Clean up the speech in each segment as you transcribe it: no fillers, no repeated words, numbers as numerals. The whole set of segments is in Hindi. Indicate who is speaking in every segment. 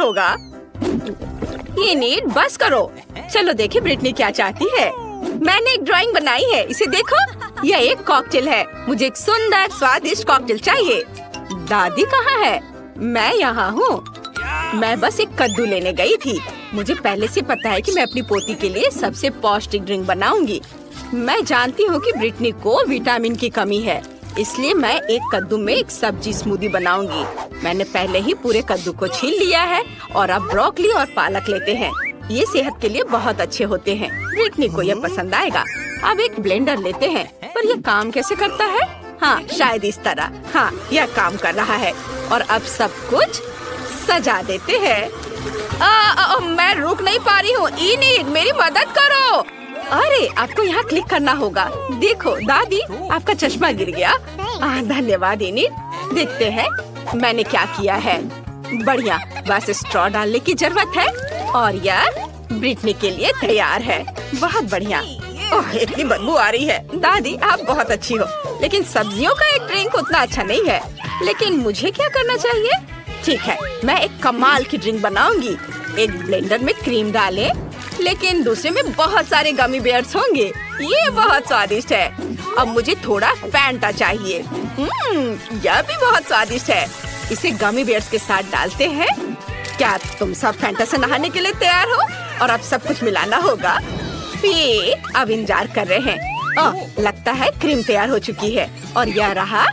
Speaker 1: होगा। ये नीट बस करो। चलो देखे ब्रिटनी क्या चाहती है। मैंने एक ड्राइंग बनाई है, इसे देखो। यह एक कॉकटेल है। मुझे एक सुंदर स्वादिष्ट कॉकटेल चाहिए। दादी कहाँ है? मैं यहाँ हूँ। मैं बस एक कद्दू लेने गई थी। मुझे पहले से पता है कि मैं अपनी पोती के लिए सबसे पौष्टिक ड्रिंक बनाऊंगी। मैं जानती हूँ कि ब्रिटनी को विटामिन की कमी है, इसलिए मैं एक कद्दू में एक सब्जी स्मूदी बनाऊंगी। मैंने पहले ही पूरे कद्दू को छील लिया है और अब ब्रोकली और पालक लेते हैं। ये सेहत के लिए बहुत अच्छे होते हैं। ब्रिटनी को ये पसंद आएगा। अब एक ब्लेंडर लेते हैं, पर ये काम कैसे करता है? हाँ, शायद इस तरह। हाँ, यह काम कर रहा है। और अब सब कुछ सजा देते हैं। मैं रुक नहीं पा रही हूँ। इनीड, मेरी मदद करो। अरे, आपको यहाँ क्लिक करना होगा। देखो दादी, आपका चश्मा गिर गया। धन्यवाद इनीड। देखते हैं मैंने क्या किया है। बढ़िया, बस स्ट्रॉ डालने की जरूरत है और यह ब्रिटनी के लिए तैयार है। बहुत बढ़िया। ओह, इतनी बदबू आ रही है। दादी, आप बहुत अच्छी हो, लेकिन सब्जियों का एक ड्रिंक उतना अच्छा नहीं है। लेकिन मुझे क्या करना चाहिए? ठीक है, मैं एक कमाल की ड्रिंक बनाऊंगी। एक ब्लेंडर में क्रीम डालें, लेकिन दूसरे में बहुत सारे गमी बेयर्स होंगे। ये बहुत स्वादिष्ट है। अब मुझे थोड़ा फैंटा चाहिए। यह भी बहुत स्वादिष्ट है। इसे गमी बेयर्स के साथ डालते हैं। क्या तुम सब फैंटा से नहाने के लिए तैयार हो? और अब सब कुछ मिलाना होगा। अब इंतजार कर रहे हैं। लगता है क्रीम तैयार हो चुकी है और यह रहा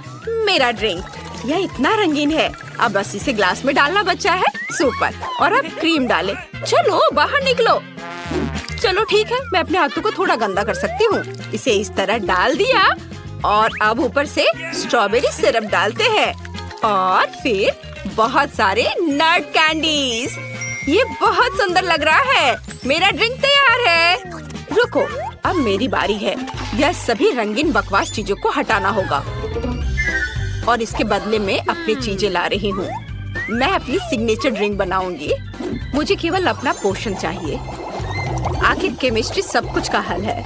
Speaker 1: मेरा ड्रिंक। यह इतना रंगीन है। अब बस इसे ग्लास में डालना बचा है। सुपर। और अब क्रीम डालें। चलो बाहर निकलो। चलो ठीक है, मैं अपने हाथों को थोड़ा गंदा कर सकती हूँ। इसे इस तरह डाल दिया और अब ऊपर से स्ट्रॉबेरी सिरप डालते हैं और फिर बहुत सारे नट कैंडीज। ये बहुत सुंदर लग रहा है। मेरा ड्रिंक तैयार है। रुको, अब मेरी बारी है। यह सभी रंगीन बकवास चीजों को हटाना होगा और इसके बदले में अपनी चीजें ला रही हूँ। मैं अपनी सिग्नेचर ड्रिंक बनाऊंगी। मुझे केवल अपना पोषण चाहिए। आखिर केमिस्ट्री सब कुछ का हल है।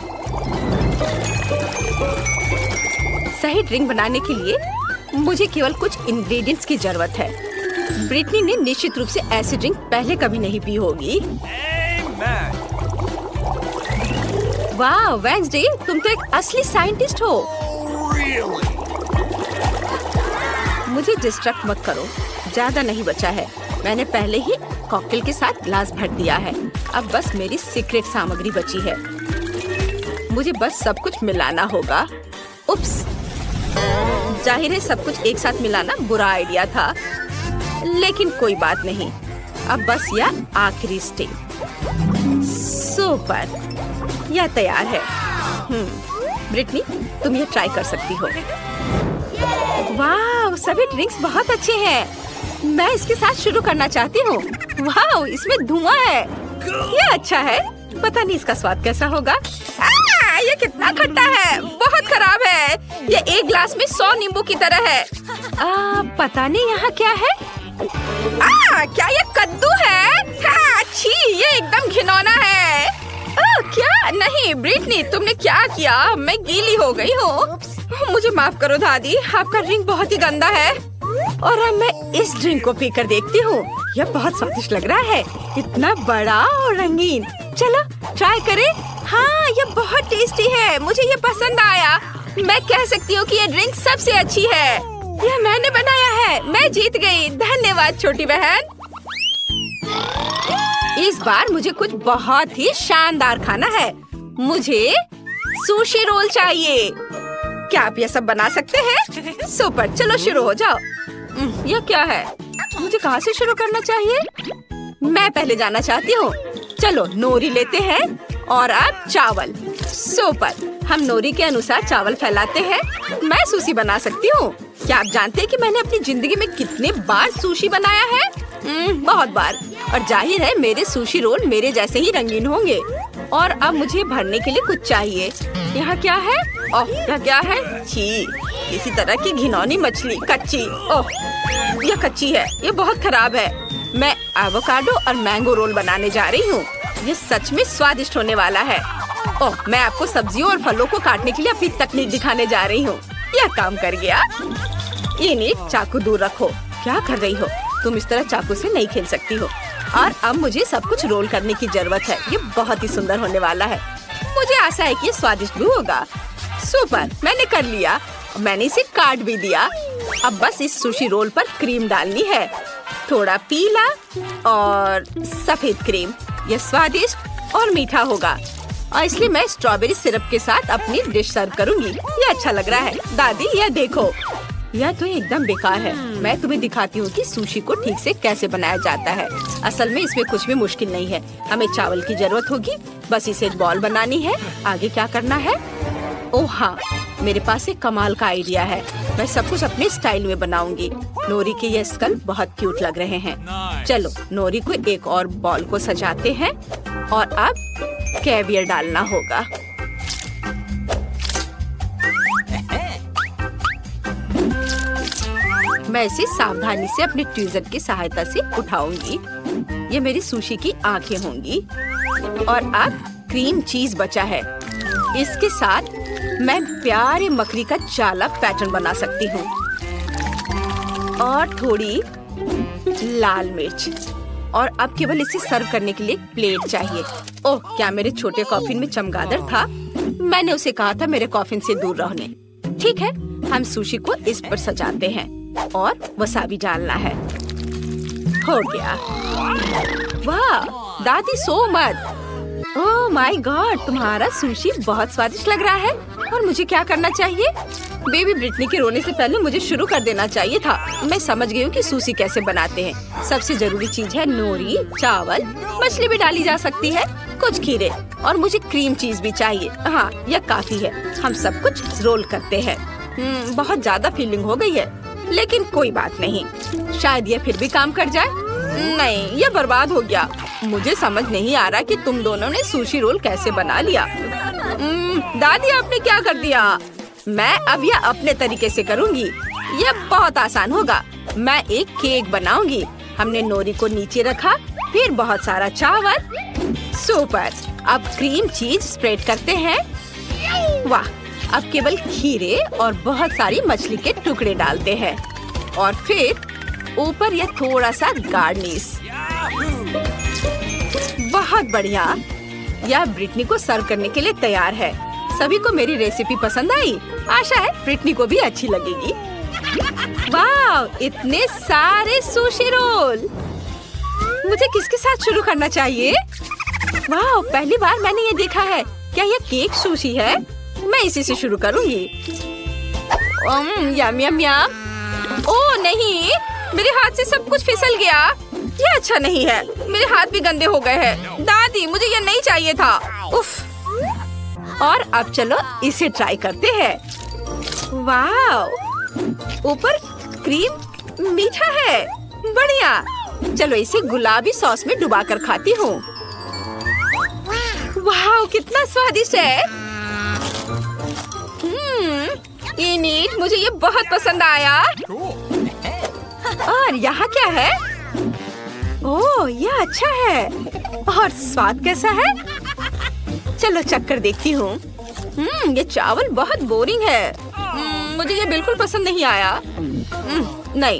Speaker 1: सही ड्रिंक बनाने के लिए मुझे केवल कुछ इंग्रेडिएंट्स की जरूरत है। ब्रिटनी ने निश्चित रूप से ऐसी ड्रिंक पहले कभी नहीं पी होगी। वाह वेंसडे, तुम तो एक असली साइंटिस्ट हो। मुझे डिस्ट्रैक्ट मत करो, ज्यादा नहीं बचा है। मैंने पहले ही कॉकटेल के साथ ग्लास भर दिया है। अब बस मेरी सीक्रेट सामग्री बची है। मुझे बस सब कुछ मिलाना होगा। उप्स, जाहिर है सब कुछ एक साथ मिलाना बुरा आइडिया था, लेकिन कोई बात नहीं। अब बस यह आखिरी स्टेप। सुपर, यह तैयार है। ब्रिटनी, तुम ये ट्राई कर सकती हो। वाह, सभी ड्रिंक्स बहुत अच्छे हैं। मैं इसके साथ शुरू करना चाहती हूँ। वाह, इसमें धुआं है। ये अच्छा है। पता नहीं इसका स्वाद कैसा होगा। ये कितना खट्टा है, बहुत खराब है। ये एक ग्लास में 100 नींबू की तरह है। पता नहीं यहाँ क्या है। क्या ये कद्दू है? छी, ये एकदम घिनौना है। क्या? नहीं ब्रिटनी, तुमने क्या किया? मैं गीली हो गई हूँ। मुझे माफ करो दादी, आपका ड्रिंक बहुत ही गंदा है। और अब मैं इस ड्रिंक को पीकर देखती हूँ। यह बहुत स्वादिष्ट लग रहा है, इतना बड़ा और रंगीन। चलो ट्राई करें। हाँ, यह बहुत टेस्टी है। मुझे ये पसंद आया। मैं कह सकती हूँ कि ये ड्रिंक सबसे अच्छी है। यह मैंने बनाया है। मैं जीत गई। धन्यवाद छोटी बहन। इस बार मुझे कुछ बहुत ही शानदार खाना है। मुझे सुशी रोल चाहिए। क्या आप ये सब बना सकते हैं? सुपर, चलो शुरू हो जाओ। यह क्या है? मुझे कहाँ से शुरू करना चाहिए? मैं पहले जाना चाहती हूँ। चलो नोरी लेते हैं और अब चावल। सुपर, हम नोरी के अनुसार चावल फैलाते हैं। मैं सुशी बना सकती हूँ। क्या आप जानते हैं कि मैंने अपनी जिंदगी में कितने बार सुशी बनाया है? बहुत बार। और जाहिर है मेरे सुशी रोल मेरे जैसे ही रंगीन होंगे। और अब मुझे भरने के लिए कुछ चाहिए। यहाँ क्या है? ओह, यह क्या है? छी, इसी तरह की घिनौनी मछली, कच्ची। ओह, यह कच्ची है। ये बहुत खराब है। मैं एवोकाडो और मैंगो रोल बनाने जा रही हूँ। ये सच में स्वादिष्ट होने वाला है। ओह, मैं आपको सब्जियों और फलों को काटने के लिए अपनी तकनीक दिखाने जा रही हूँ। यह काम कर गया। ये नीट, चाकू दूर रखो। क्या कर रही हो तुम? इस तरह चाकू से नहीं खेल सकती हो। और अब मुझे सब कुछ रोल करने की जरूरत है। ये बहुत ही सुंदर होने वाला है। मुझे आशा है कि ये स्वादिष्ट भी होगा। सुपर, मैंने कर लिया। मैंने इसे काट भी दिया। अब बस इस सुशी रोल पर क्रीम डालनी है, थोड़ा पीला और सफेद क्रीम। यह स्वादिष्ट और मीठा होगा और इसलिए मैं स्ट्रॉबेरी सिरप के साथ अपनी डिश सर्व करूंगी। ये अच्छा लग रहा है। दादी, यह देखो, यह तो एकदम बेकार है। मैं तुम्हें दिखाती हूँ कि सुशी को ठीक से कैसे बनाया जाता है। असल में इसमें कुछ भी मुश्किल नहीं है। हमें चावल की जरूरत होगी, बस इसे एक बॉल बनानी है। आगे क्या करना है? ओह हाँ, मेरे पास एक कमाल का आइडिया है। मैं सब कुछ अपने स्टाइल में बनाऊंगी। नोरी के ये स्कल बहुत क्यूट लग रहे हैं। चलो नोरी को एक और बॉल को सजाते हैं और अब कैवियर डालना होगा। मैं इसे सावधानी से अपने ट्वीजर की सहायता से उठाऊंगी। ये मेरी सुशी की आंखें होंगी। और अब क्रीम चीज बचा है। इसके साथ मैं प्यारे मकड़ी का चाला पैटर्न बना सकती हूँ और थोड़ी लाल मिर्च। और अब केवल इसे सर्व करने के लिए प्लेट चाहिए। ओह, क्या मेरे छोटे कॉफिन में चमगादड़ था? मैंने उसे कहा था मेरे कॉफिन से दूर रहने। ठीक है, हम सुशी को इस पर सजाते हैं और वसाबी डालना है। हो गया। वाह दादी, so much. Oh my God, तुम्हारा सुशी बहुत स्वादिष्ट लग रहा है। और मुझे क्या करना चाहिए? बेबी ब्रिटनी के रोने से पहले मुझे शुरू कर देना चाहिए था। मैं समझ गई हूँ कि सुशी कैसे बनाते हैं। सबसे जरूरी चीज है नोरी, चावल, मछली भी डाली जा सकती है, कुछ खीरे और मुझे क्रीम चीज भी चाहिए। हाँ, यह काफी है। हम सब कुछ रोल करते हैं। बहुत ज्यादा फीलिंग हो गई है, लेकिन कोई बात नहीं। शायद ये फिर भी काम कर जाए। नहीं, ये बर्बाद हो गया। मुझे समझ नहीं आ रहा कि तुम दोनों ने सुशी रोल कैसे बना लिया। दादी, आपने क्या कर दिया? मैं अब यह अपने तरीके से करूँगी। यह बहुत आसान होगा। मैं एक केक बनाऊंगी। हमने नोरी को नीचे रखा, फिर बहुत सारा चावल। सुपर। अब क्रीम चीज स्प्रेड करते हैं। वाह, अब केवल खीरे और बहुत सारी मछली के टुकड़े डालते हैं और फिर ऊपर यह थोड़ा सा गार्निश। बहुत बढ़िया। यह ब्रिटनी को सर्व करने के लिए तैयार है। सभी को मेरी रेसिपी पसंद आई। आशा है ब्रिटनी को भी अच्छी लगेगी। वाह, इतने सारे सुशी रोल। मुझे किसके साथ शुरू करना चाहिए? वाह, पहली बार मैंने ये देखा है। क्या यह केक सुशी है? मैं इसी से शुरू करूंगी। यम यम यम। ओह नहीं, मेरे हाथ से सब कुछ फिसल गया। ये अच्छा नहीं है। मेरे हाथ भी गंदे हो गए हैं। दादी, मुझे ये नहीं चाहिए था। उफ। और अब चलो इसे ट्राई करते हैं। वाह, ऊपर क्रीम मीठा है। बढ़िया। चलो इसे गुलाबी सॉस में डुबाकर खाती हूँ। वाह, कितना स्वादिष्ट है। इनिट, मुझे ये बहुत पसंद आया। और यहाँ क्या है? ओह, यह अच्छा है। और स्वाद कैसा है? चलो चक्कर देखती हूँ। ये चावल बहुत बोरिंग है। मुझे ये बिल्कुल पसंद नहीं आया। नहीं,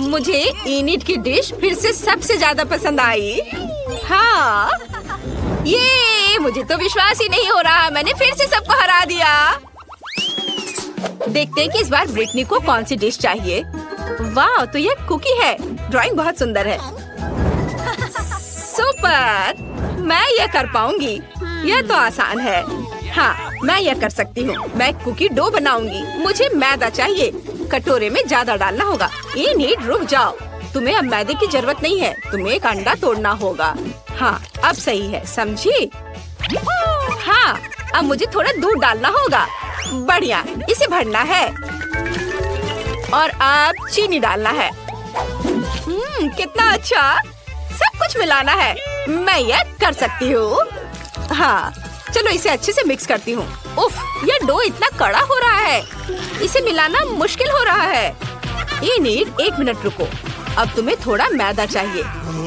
Speaker 1: मुझे इनिट की डिश फिर से सबसे ज्यादा पसंद आई। हाँ, ये मुझे तो विश्वास ही नहीं हो रहा। मैंने फिर से सबको हरा दिया। देखते हैं कि इस बार ब्रिटनी को कौन सी डिश चाहिए। वाह, तो यह कुकी है। ड्राइंग बहुत सुंदर है। सुपर, मैं यह कर पाऊंगी। यह तो आसान है। हाँ, मैं यह कर सकती हूँ। मैं कुकी डो बनाऊंगी। मुझे मैदा चाहिए। कटोरे में ज्यादा डालना होगा। इनिट, रुक जाओ। तुम्हें अब मैदे की जरूरत नहीं है। तुम्हें एक अंडा तोड़ना होगा। हाँ, अब सही है, समझी? हाँ, अब मुझे थोड़ा दूध डालना होगा। बढ़िया, इसे भरना है और अब चीनी डालना है। कितना अच्छा। सब कुछ मिलाना है। मैं यह कर सकती हूँ। हाँ, चलो इसे अच्छे से मिक्स करती हूँ। उफ, यह डो इतना कड़ा हो रहा है। इसे मिलाना मुश्किल हो रहा है। इनिट, 1 मिनट रुको। अब तुम्हें थोड़ा मैदा चाहिए।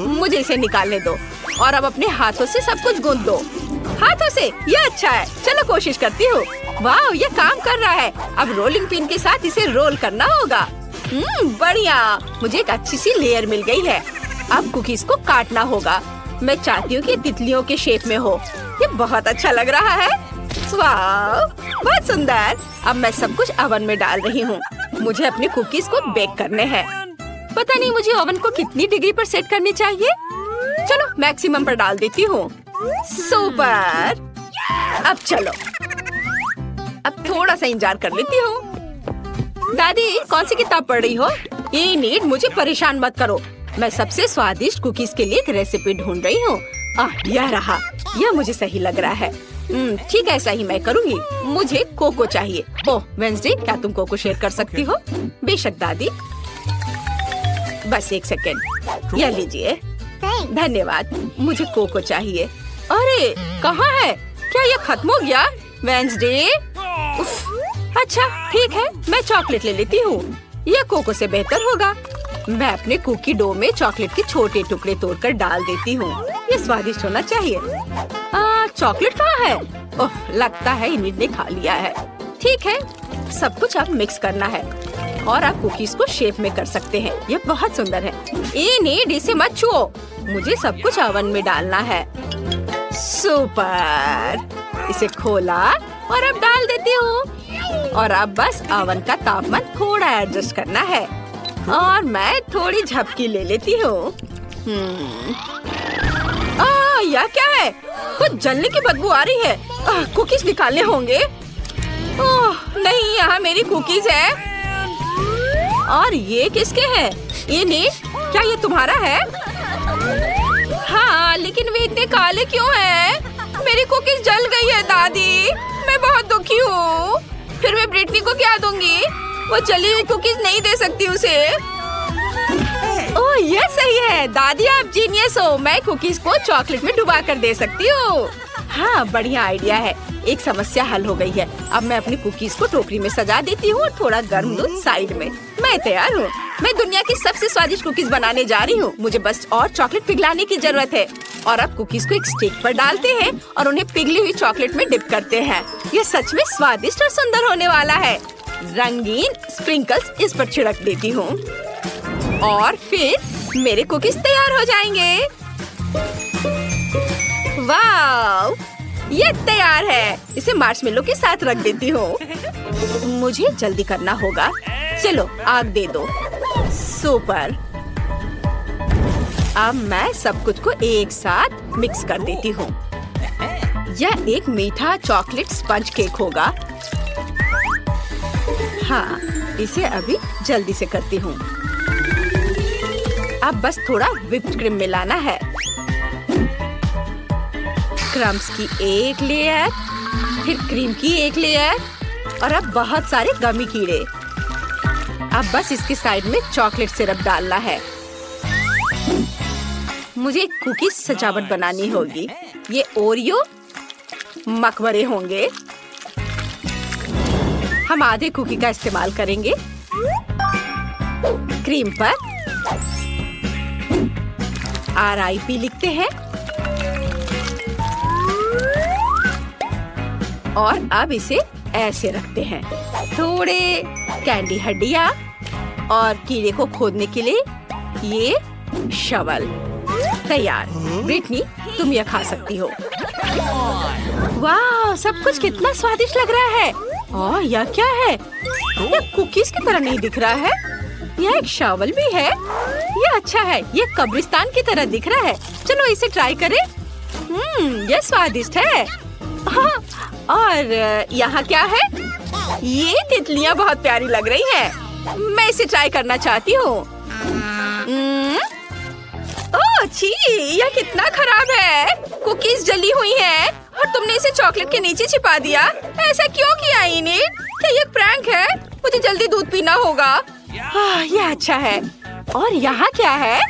Speaker 1: मुझे इसे निकालने दो और अब अपने हाथों से सब कुछ गूंथ दो। हाथों से? यह अच्छा है। चलो कोशिश करती हूँ। वाह, ये काम कर रहा है। अब रोलिंग पिन के साथ इसे रोल करना होगा। बढ़िया, मुझे एक अच्छी सी लेयर मिल गई है। अब कुकीज को काटना होगा। मैं चाहती हूँ कि तितलियों के शेप में हो। ये बहुत अच्छा लग रहा है। वाह, बहुत सुंदर। अब मैं सब कुछ ओवन में डाल रही हूँ। मुझे अपने कुकीज को बेक करने हैं। पता नहीं मुझे ओवन को कितनी डिग्री पर सेट करनी चाहिए। चलो मैक्सिमम पर डाल देती हूँ। सुपर। अब चलो, अब थोड़ा सा इंतजार कर लेती हूँ। दादी कौन सी किताब पढ़ रही हो? ये नीड, मुझे परेशान मत करो। मैं सबसे स्वादिष्ट कुकीज के लिए एक रेसिपी ढूंढ रही हूँ। यह रहा। यह मुझे सही लग रहा है। ठीक है, ऐसा ही मैं करूँगी। मुझे कोको चाहिए। ओह वेंसडे, क्या तुम कोको शेयर कर सकती हो? बेशक दादी। बस एक सेकेंड, यह लीजिए। धन्यवाद। मुझे कोको चाहिए। अरे कहाँ है? क्या यह खत्म हो गया? वेंसडे। अच्छा ठीक है, मैं चॉकलेट ले लेती हूँ। यह कोको से बेहतर होगा। मैं अपने कुकी डो में चॉकलेट के छोटे टुकड़े तोड़कर डाल देती हूँ। ये स्वादिष्ट होना चाहिए। चॉकलेट कहाँ है? ओह, लगता है इन्हीं ने खा लिया है। ठीक है, सब कुछ अब मिक्स करना है और आप कुकीज को शेप में कर सकते हैं। ये बहुत सुंदर है। नीड, इसे मत छुओ। मुझे सब कुछ ओवन में डालना है। सुपर। इसे खोला और अब डाल देती हूँ। और अब बस ओवन का तापमान थोड़ा एडजस्ट करना है और मैं थोड़ी झपकी ले लेती हूँ। यह क्या है? कुछ जलने की बदबू आ रही है। कुकीज निकालने होंगे। ओह नहीं, यहाँ मेरी कुकीज है। और ये किसके हैं? ये नीड, क्या ये तुम्हारा है? हाँ, लेकिन वे इतने काले क्यों हैं? मेरी कुकीज जल गई है दादी। मैं बहुत दुखी हूँ। फिर मैं ब्रिटनी को क्या दूंगी? वो जली हुई कुकीज नहीं दे सकती उसे। ओह ये सही है दादी, आप जीनियस हो। मैं कुकीज को चॉकलेट में डुबा कर दे सकती हूँ। हाँ, बढ़िया आइडिया है। एक समस्या हल हो गई है। अब मैं अपनी कुकीज को टोकरी में सजा देती हूँ और थोड़ा गर्म दूध साइड में। मैं तैयार हूँ। मैं दुनिया की सबसे स्वादिष्ट कुकीज बनाने जा रही हूँ। मुझे बस और चॉकलेट पिघलाने की जरूरत है। और अब कुकीज को एक स्टिक पर डालते हैं और उन्हें पिघली हुई चॉकलेट में डिप करते हैं। ये सच में स्वादिष्ट और सुंदर होने वाला है। रंगीन स्प्रिंकल्स इस पर छिड़क देती हूँ और फिर मेरे कुकीज तैयार हो जाएंगे। वाव, ये तैयार है। इसे मार्शमेलो के साथ रख देती हूँ। मुझे जल्दी करना होगा। चलो आग दे दो। सुपर। अब मैं सब कुछ को एक साथ मिक्स कर देती हूँ। यह एक मीठा चॉकलेट स्पंज केक होगा। हाँ, इसे अभी जल्दी से करती हूँ। अब बस थोड़ा व्हिप्ड क्रीम मिलाना है। क्रम्स की एक लेयर, फिर क्रीम की एक लेयर और अब बहुत सारे गमी कीड़े। अब बस इसके साइड में चॉकलेट सिरप डालना है। मुझे कुकीज सजावट बनानी होगी। ये ओरियो मकबरे होंगे। हम आधे कुकी का इस्तेमाल करेंगे। क्रीम पर RIP लिखते हैं और अब इसे ऐसे रखते हैं। थोड़े कैंडी हड्डियाँ और कीड़े को खोदने के लिए ये शवल तैयार। ब्रिटनी, तुम यह खा सकती हो। वाह, सब कुछ कितना स्वादिष्ट लग रहा है। और यह क्या है? यह कुकीज की तरह नहीं दिख रहा है। यह एक शवल भी है। यह अच्छा है। यह कब्रिस्तान की तरह दिख रहा है। चलो इसे ट्राई करें। यह स्वादिष्ट है। हाँ, और यहाँ क्या है? ये तितलियाँ बहुत प्यारी लग रही हैं। मैं इसे ट्राई करना चाहती हूँ। ओह छी, यह कितना खराब है। कुकीज जली हुई हैं और तुमने इसे चॉकलेट के नीचे छिपा दिया। ऐसा क्यों किया इनिट? क्या ये प्रैंक है? मुझे जल्दी दूध पीना होगा। यह अच्छा है। और यहाँ क्या है?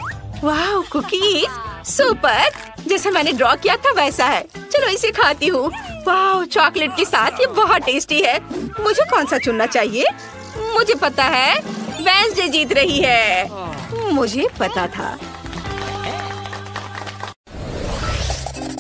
Speaker 1: वाह, कुकीज सुपर। जैसे मैंने ड्रॉ किया था वैसा है। चलो इसे खाती हूँ। वाह, चॉकलेट के साथ ये बहुत टेस्टी है। मुझे कौन सा चुनना चाहिए? मुझे पता है, वेंसडे जीत रही है। मुझे पता था।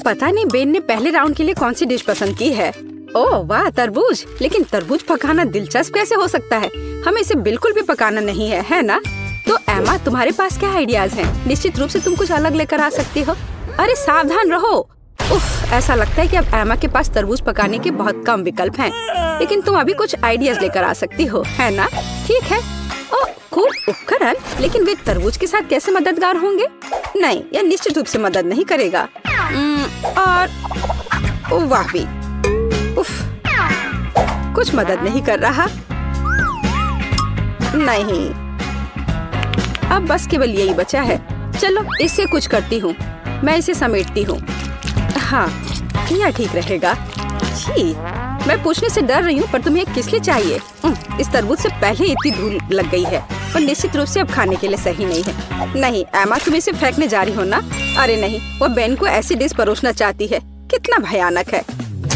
Speaker 1: पता नहीं बेन ने पहले राउंड के लिए कौन सी डिश पसंद की है। ओह वाह, तरबूज। लेकिन तरबूज पकाना दिलचस्प कैसे हो सकता है? हमें इसे बिल्कुल भी पकाना नहीं है, है ना? तो एमा, तुम्हारे पास क्या आइडियाज हैं? निश्चित रूप से तुम कुछ अलग लेकर आ सकती हो। अरे सावधान रहो। उफ, ऐसा लगता है कि अब एमा के पास तरबूज पकाने के बहुत कम विकल्प हैं। लेकिन तुम अभी कुछ आइडियाज लेकर आ सकती हो, है ना? ठीक है। खूब उपकरण, लेकिन वे तरबूज के साथ कैसे मददगार होंगे? नहीं, यह निश्चित रूप से मदद नहीं करेगा। और वाह भी, उफ, कुछ मदद नहीं कर रहा। नहीं, अब बस केवल यही बचा है। चलो इससे कुछ करती हूँ। मैं इसे समेटती हूँ। हाँ, यह ठीक रहेगा। छी, मैं पूछने से डर रही हूँ, पर तुम्हें किस लिए चाहिए? इस तरबूज से पहले इतनी धूल लग गई है और निश्चित रूप से अब खाने के लिए सही नहीं है। नहीं एमा, तुम इसे फेंकने जा रही हो ना? अरे नहीं, वो बेन को ऐसी डिश परोसना चाहती है। कितना भयानक है।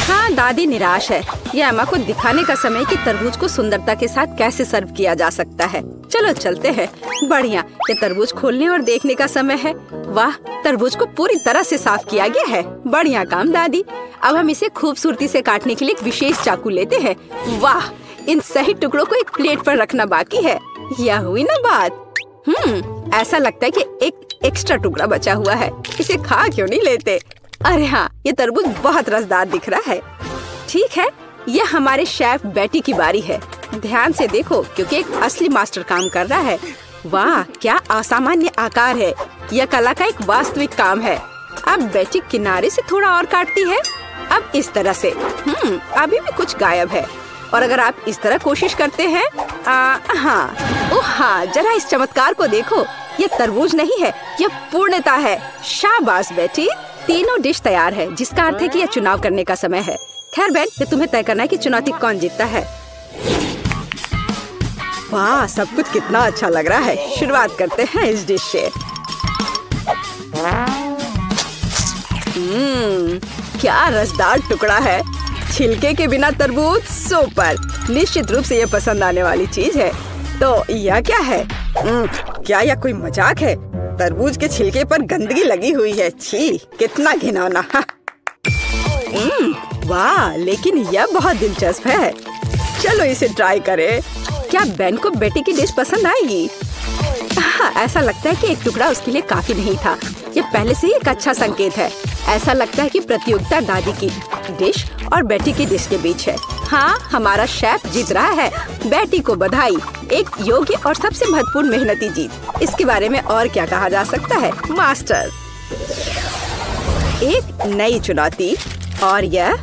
Speaker 1: हाँ, दादी निराश है। ये एमा को दिखाने का समय कि तरबूज को सुंदरता के साथ कैसे सर्व किया जा सकता है। चलो चलते हैं। बढ़िया, ये तरबूज खोलने और देखने का समय है। वाह, तरबूज को पूरी तरह से साफ किया गया है। बढ़िया काम दादी। अब हम इसे खूबसूरती से काटने के लिए एक विशेष चाकू लेते हैं। वाह, इन सही टुकड़ों को एक प्लेट पर रखना बाकी है। यह हुई ना बात। ऐसा लगता है कि एक एक्स्ट्रा टुकड़ा बचा हुआ है। इसे खा क्यों नहीं लेते? अरे हाँ, ये तरबूज बहुत रसदार दिख रहा है। ठीक है, यह हमारे शेफ बेटी की बारी है। ध्यान से देखो, क्योंकि एक असली मास्टर काम कर रहा है। वाह, क्या असामान्य आकार है। यह कला का एक वास्तविक काम है। अब बेटी किनारे से थोड़ा और काटती है। अब इस तरह से। अभी भी कुछ गायब है। और अगर आप इस तरह कोशिश करते हैं, हाँ, ओह हाँ, जरा इस चमत्कार को देखो। यह तरबूज नहीं है, यह पूर्णता है। शाबाश बेटी, तीनों डिश तैयार है, जिसका अर्थ है कि यह चुनाव करने का समय है। खैर बेन, ये तुम्हें तय करना है कि चुनौती कौन जीतता है। वाह, सब कुछ कितना अच्छा लग रहा है। शुरुआत करते हैं इस डिश से। क्या रसदार टुकड़ा है। छिलके के बिना तरबूज सुपर। निश्चित रूप से ये पसंद आने वाली चीज है। तो यह क्या है? क्या यह कोई मजाक है? तरबूज के छिलके पर गंदगी लगी हुई है। छी, कितना घिनौना। वाह, लेकिन यह बहुत दिलचस्प है। चलो इसे ट्राई करें। क्या बेन को बेटी की डिश पसंद आएगी? हाँ, ऐसा लगता है कि एक टुकड़ा उसके लिए काफी नहीं था। ये पहले से ही एक अच्छा संकेत है। ऐसा लगता है कि प्रतियोगिता दादी की डिश और बेटी की डिश के बीच है। हाँ, हमारा शेफ जीत रहा है। बेटी को बधाई। एक योग्य और सबसे महत्वपूर्ण मेहनती जीत। इसके बारे में और क्या कहा जा सकता है? मास्टर, एक नई चुनौती। और यह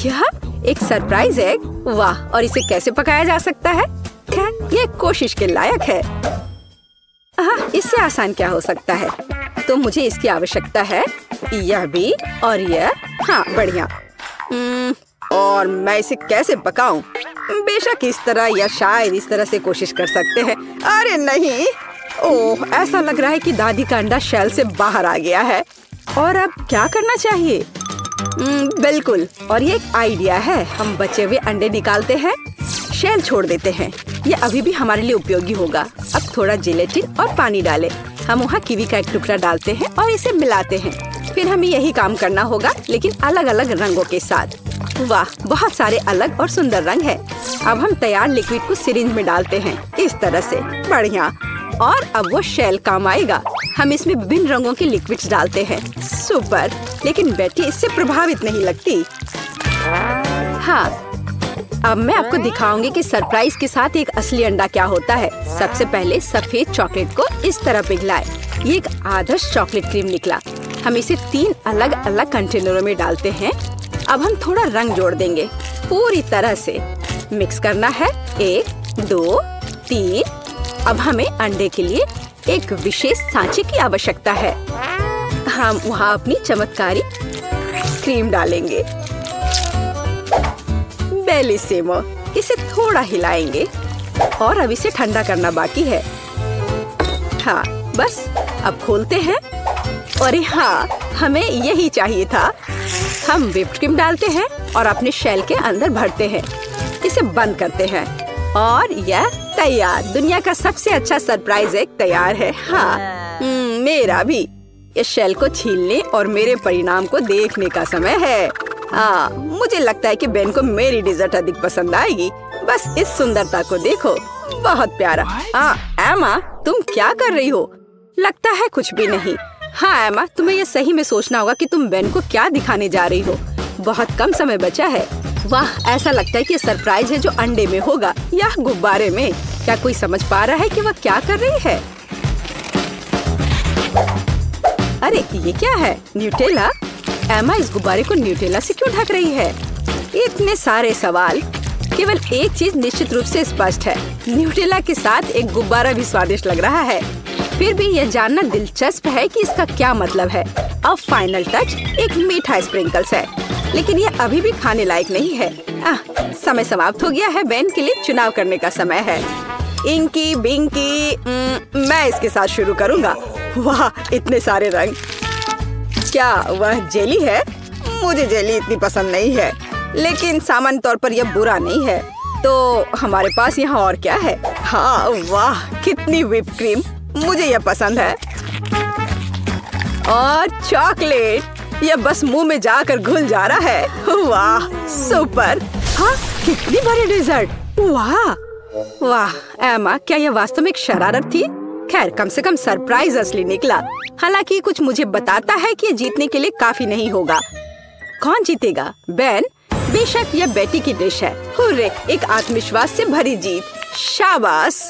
Speaker 1: क्या? एक सरप्राइज एग। वाह, और इसे कैसे पकाया जा सकता है? खैर, ये कोशिश के लायक है। इससे आसान क्या हो सकता है? तो मुझे इसकी आवश्यकता है। यह भी और यह। हाँ, बढ़िया। और मैं इसे कैसे पकाऊं? बेशक इस तरह या शायद इस तरह से कोशिश कर सकते हैं। अरे नहीं, ओह, ऐसा लग रहा है कि दादी का अंडा शेल से बाहर आ गया है। और अब क्या करना चाहिए? बिल्कुल, और ये एक आइडिया है। हम बचे हुए अंडे निकालते हैं, शेल छोड़ देते हैं। ये अभी भी हमारे लिए उपयोगी होगा। अब थोड़ा जिलेटिन और पानी डालें। हम वहाँ कीवी का एक टुकड़ा डालते हैं और इसे मिलाते हैं। फिर हमें यही काम करना होगा, लेकिन अलग अलग रंगों के साथ। वाह, बहुत सारे अलग और सुंदर रंग हैं। अब हम तैयार लिक्विड को सिरिंज में डालते हैं, इस तरह से। बढ़िया। और अब वो शेल काम आएगा। हम इसमें विभिन्न रंगों के लिक्विड्स डालते हैं। सुपर, लेकिन बेटी इससे प्रभावित नहीं लगती। हाँ, अब मैं आपको दिखाऊंगी कि सरप्राइज के साथ एक असली अंडा क्या होता है। सबसे पहले सफेद चॉकलेट को इस तरह पिघलाएं। ये एक आदर्श चॉकलेट क्रीम निकला। हम इसे 3 अलग अलग कंटेनरों में डालते हैं। अब हम थोड़ा रंग जोड़ देंगे। पूरी तरह से मिक्स करना है। 1, 2, 3। अब हमें अंडे के लिए एक विशेष सांचे की आवश्यकता है। हम वहाँ अपनी चमत्कारी क्रीम डालेंगे। बेलिसिमो। इसे थोड़ा हिलाएंगे और अब इसे ठंडा करना बाकी है। हाँ, बस अब खोलते हैं। और हाँ, हमें यही चाहिए था। हम व्हिप्ड क्रीम डालते हैं और अपने शेल के अंदर भरते हैं। इसे बंद करते हैं और यह तैयार। दुनिया का सबसे अच्छा सरप्राइज एग तैयार है। हाँ, मेरा भी। इस शेल को छीलने और मेरे परिणाम को देखने का समय है। हाँ, मुझे लगता है कि बेन को मेरी डिजर्ट अधिक पसंद आएगी। बस इस सुंदरता को देखो, बहुत प्यारा। हाँ, एमा, तुम क्या कर रही हो? लगता है कुछ भी नहीं। हाँ एमा, तुम्हें ये सही में सोचना होगा कि तुम बेन को क्या दिखाने जा रही हो। बहुत कम समय बचा है। वाह, ऐसा लगता है कि सरप्राइज है जो अंडे में होगा या गुब्बारे में। क्या कोई समझ पा रहा है कि वह क्या कर रही है? अरे ये क्या है? न्यूटेला? एमा इस गुब्बारे को न्यूटेला से क्यों ढक रही है? इतने सारे सवाल। केवल एक चीज निश्चित रूप से स्पष्ट है, न्यूटेला के साथ एक गुब्बारा भी स्वादिष्ट लग रहा है। फिर भी यह जानना दिलचस्प है कि इसका क्या मतलब है। अब फाइनल टच एक मीठा स्प्रिंकल्स है, लेकिन यह अभी भी खाने लायक नहीं है। समय समाप्त हो गया है। बेन के लिए चुनाव करने का समय है। इंकी बिंकी, मैं इसके साथ शुरू करूँगा। वाह, इतने सारे रंग। क्या वह जेली है? मुझे जेली इतनी पसंद नहीं है, लेकिन सामान्य तौर पर यह बुरा नहीं है। तो हमारे पास यहाँ और क्या है? हाँ, वाह कितनी व्हिप क्रीम, मुझे यह पसंद है। और चॉकलेट, यह बस मुंह में जाकर घुल जा रहा है। वाह सुपर। हाँ, कितनी बड़ी डेजर्ट। वाह वाह एमा, क्या यह वास्तव में एक शरारत थी? खैर, कम से कम सरप्राइज असली निकला। हालांकि कुछ मुझे बताता है कि जीतने के लिए काफी नहीं होगा। कौन जीतेगा? बेन? बेशक यह बेटी की डिश है। हुर्रे, एक आत्मविश्वास से भरी जीत। शाबाश।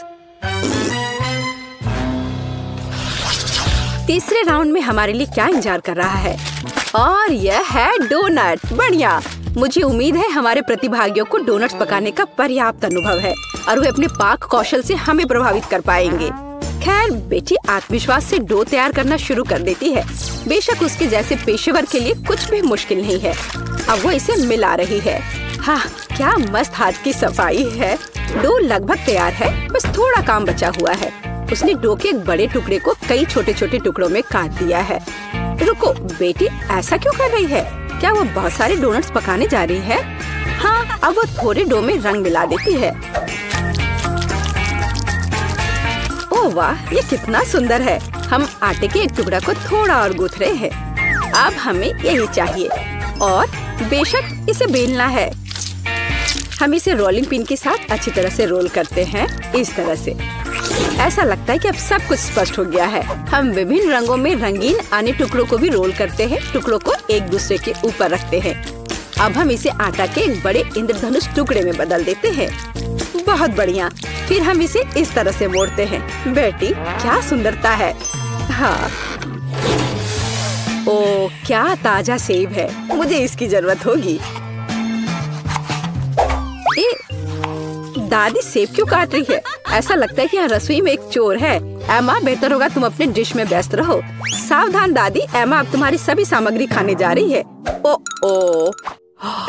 Speaker 1: तीसरे राउंड में हमारे लिए क्या इंतजार कर रहा है? और यह है डोनट। बढ़िया। मुझे उम्मीद है हमारे प्रतिभागियों को डोनट्स पकाने का पर्याप्त अनुभव है और वे अपने पाक कौशल से हमें प्रभावित कर पाएंगे। खैर, बेटी आत्मविश्वास से डो तैयार करना शुरू कर देती है। बेशक उसके जैसे पेशेवर के लिए कुछ भी मुश्किल नहीं है। अब वो इसे मिला रही है। हाँ, क्या मस्त हाथ की सफाई है। डो लगभग तैयार है, बस थोड़ा काम बचा हुआ है। उसने डो के एक बड़े टुकड़े को कई छोटे छोटे टुकड़ों में काट दिया है। रुको, बेटी ऐसा क्यों कर रही है? क्या वो बहुत सारे डोनट्स पकाने जा रही है? हाँ, अब वो थोड़े डो में रंग मिला देती है। ओह वाह, ये कितना सुंदर है। हम आटे के एक टुकड़ा को थोड़ा और गूंथ रहे हैं। अब हमें यही चाहिए और बेशक इसे बेलना है। हम इसे रोलिंग पिन के साथ अच्छी तरह से रोल करते हैं, इस तरह से। ऐसा लगता है कि अब सब कुछ स्पष्ट हो गया है। हम विभिन्न रंगों में रंगीन अन्य टुकड़ों को भी रोल करते हैं, टुकड़ों को एक दूसरे के ऊपर रखते हैं। अब हम इसे आटा के एक बड़े इंद्रधनुष टुकड़े में बदल देते हैं। बहुत बढ़िया। फिर हम इसे इस तरह से मोड़ते हैं। बेटी, क्या सुंदरता है। हाँ, ओ क्या ताजा सेब है, मुझे इसकी जरूरत होगी। दादी सेब क्यों काट रही है? ऐसा लगता है कि यहाँ रसोई में एक चोर है। एमा, बेहतर होगा तुम अपने डिश में व्यस्त रहो। सावधान दादी, एमा अब तुम्हारी सभी सामग्री खाने जा रही है। ओ,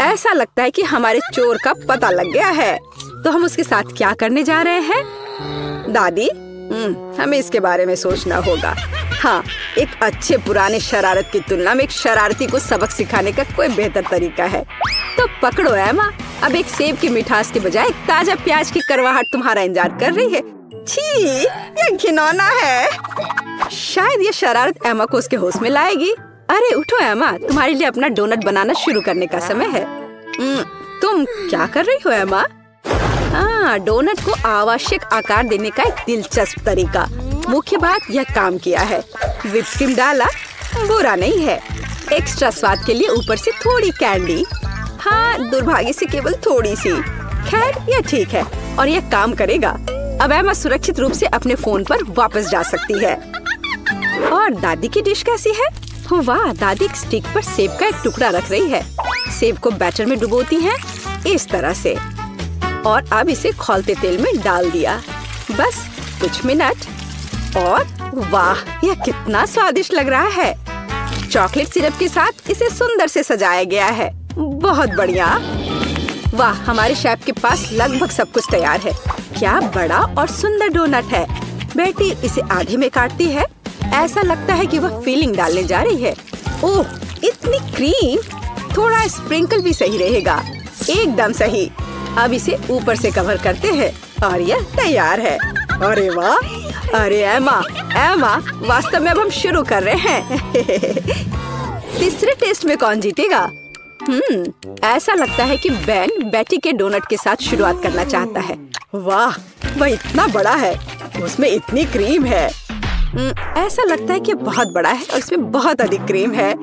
Speaker 1: ऐसा लगता है कि हमारे चोर का पता लग गया है। तो हम उसके साथ क्या करने जा रहे हैं? दादी, हमें इसके बारे में सोचना होगा। हाँ, एक अच्छे पुराने शरारत की तुलना में एक शरारती को सबक सिखाने का कोई बेहतर तरीका है। तो पकड़ो एमा, अब एक सेब की मिठास के बजाय एक ताजा प्याज की करवाहट तुम्हारा इंतजार कर रही है। छी, ये घिनौना है। शायद ये शरारत एमा को उसके होश में लाएगी। अरे उठो एमा, तुम्हारे लिए अपना डोनट बनाना शुरू करने का समय है। तुम क्या कर रही हो एमा? हाँ, डोनट को आवश्यक आकार देने का एक दिलचस्प तरीका। मुख्य बात, यह काम किया है। व्हिप क्रीम डाला, बुरा नहीं है। एक्स्ट्रा स्वाद के लिए ऊपर से थोड़ी कैंडी। हाँ, दुर्भाग्य से केवल थोड़ी सी। खैर, यह ठीक है और यह काम करेगा। अब एमा सुरक्षित रूप से अपने फोन पर वापस जा सकती है। और दादी की डिश कैसी है? वाह, दादी एक स्टिक पर सेब का एक टुकड़ा रख रही है। सेब को बैटर में डुबोती हैं, इस तरह से, और अब इसे खौलते तेल में डाल दिया। बस कुछ मिनट और वाह, यह कितना स्वादिष्ट लग रहा है। चॉकलेट सिरप के साथ इसे सुंदर से सजाया गया है। बहुत बढ़िया। वाह, हमारे शेफ के पास लगभग सब कुछ तैयार है। क्या बड़ा और सुंदर डोनट है। बेटी इसे आधे में काटती है। ऐसा लगता है कि वह फीलिंग डालने जा रही है। ओह, इतनी क्रीम। थोड़ा स्प्रिंकल भी सही रहेगा। एकदम सही। अब इसे ऊपर से कवर करते हैं और यह तैयार है। अरे वाह। अरे एमा, वास्तव में अब हम शुरू कर रहे हैं। तीसरे टेस्ट में कौन जीतेगा? ऐसा लगता है कि बेन बेटी के डोनट के साथ शुरुआत करना चाहता है। वाह, वह इतना बड़ा है। उसमें इतनी क्रीम है। ऐसा लगता है कि बहुत बड़ा है और इसमें बहुत अधिक क्रीम है।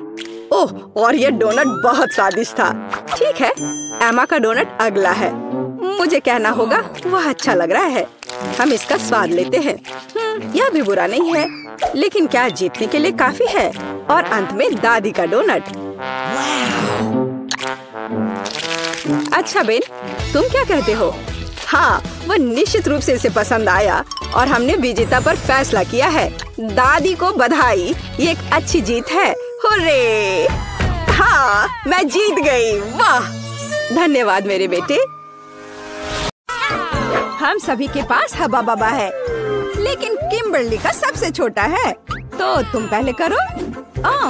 Speaker 1: ओह, और ये डोनट बहुत स्वादिष्ट था। ठीक है, एमा का डोनट अगला है। मुझे कहना होगा वह अच्छा लग रहा है। हम इसका स्वाद लेते हैं। यह भी बुरा नहीं है, लेकिन क्या जीतने के लिए काफी है? और अंत में दादी का डोनट। अच्छा बेन, तुम क्या कहते हो? हाँ, वह निश्चित रूप से इसे पसंद आया और हमने विजेता पर फैसला किया है। दादी को बधाई, ये एक अच्छी जीत है। हुर्रे! हाँ, मैं जीत गई। वाह, धन्यवाद मेरे बेटे। हम सभी के पास हबा बबा है, लेकिन किम्बर्ली का सबसे छोटा है। तो तुम पहले करो।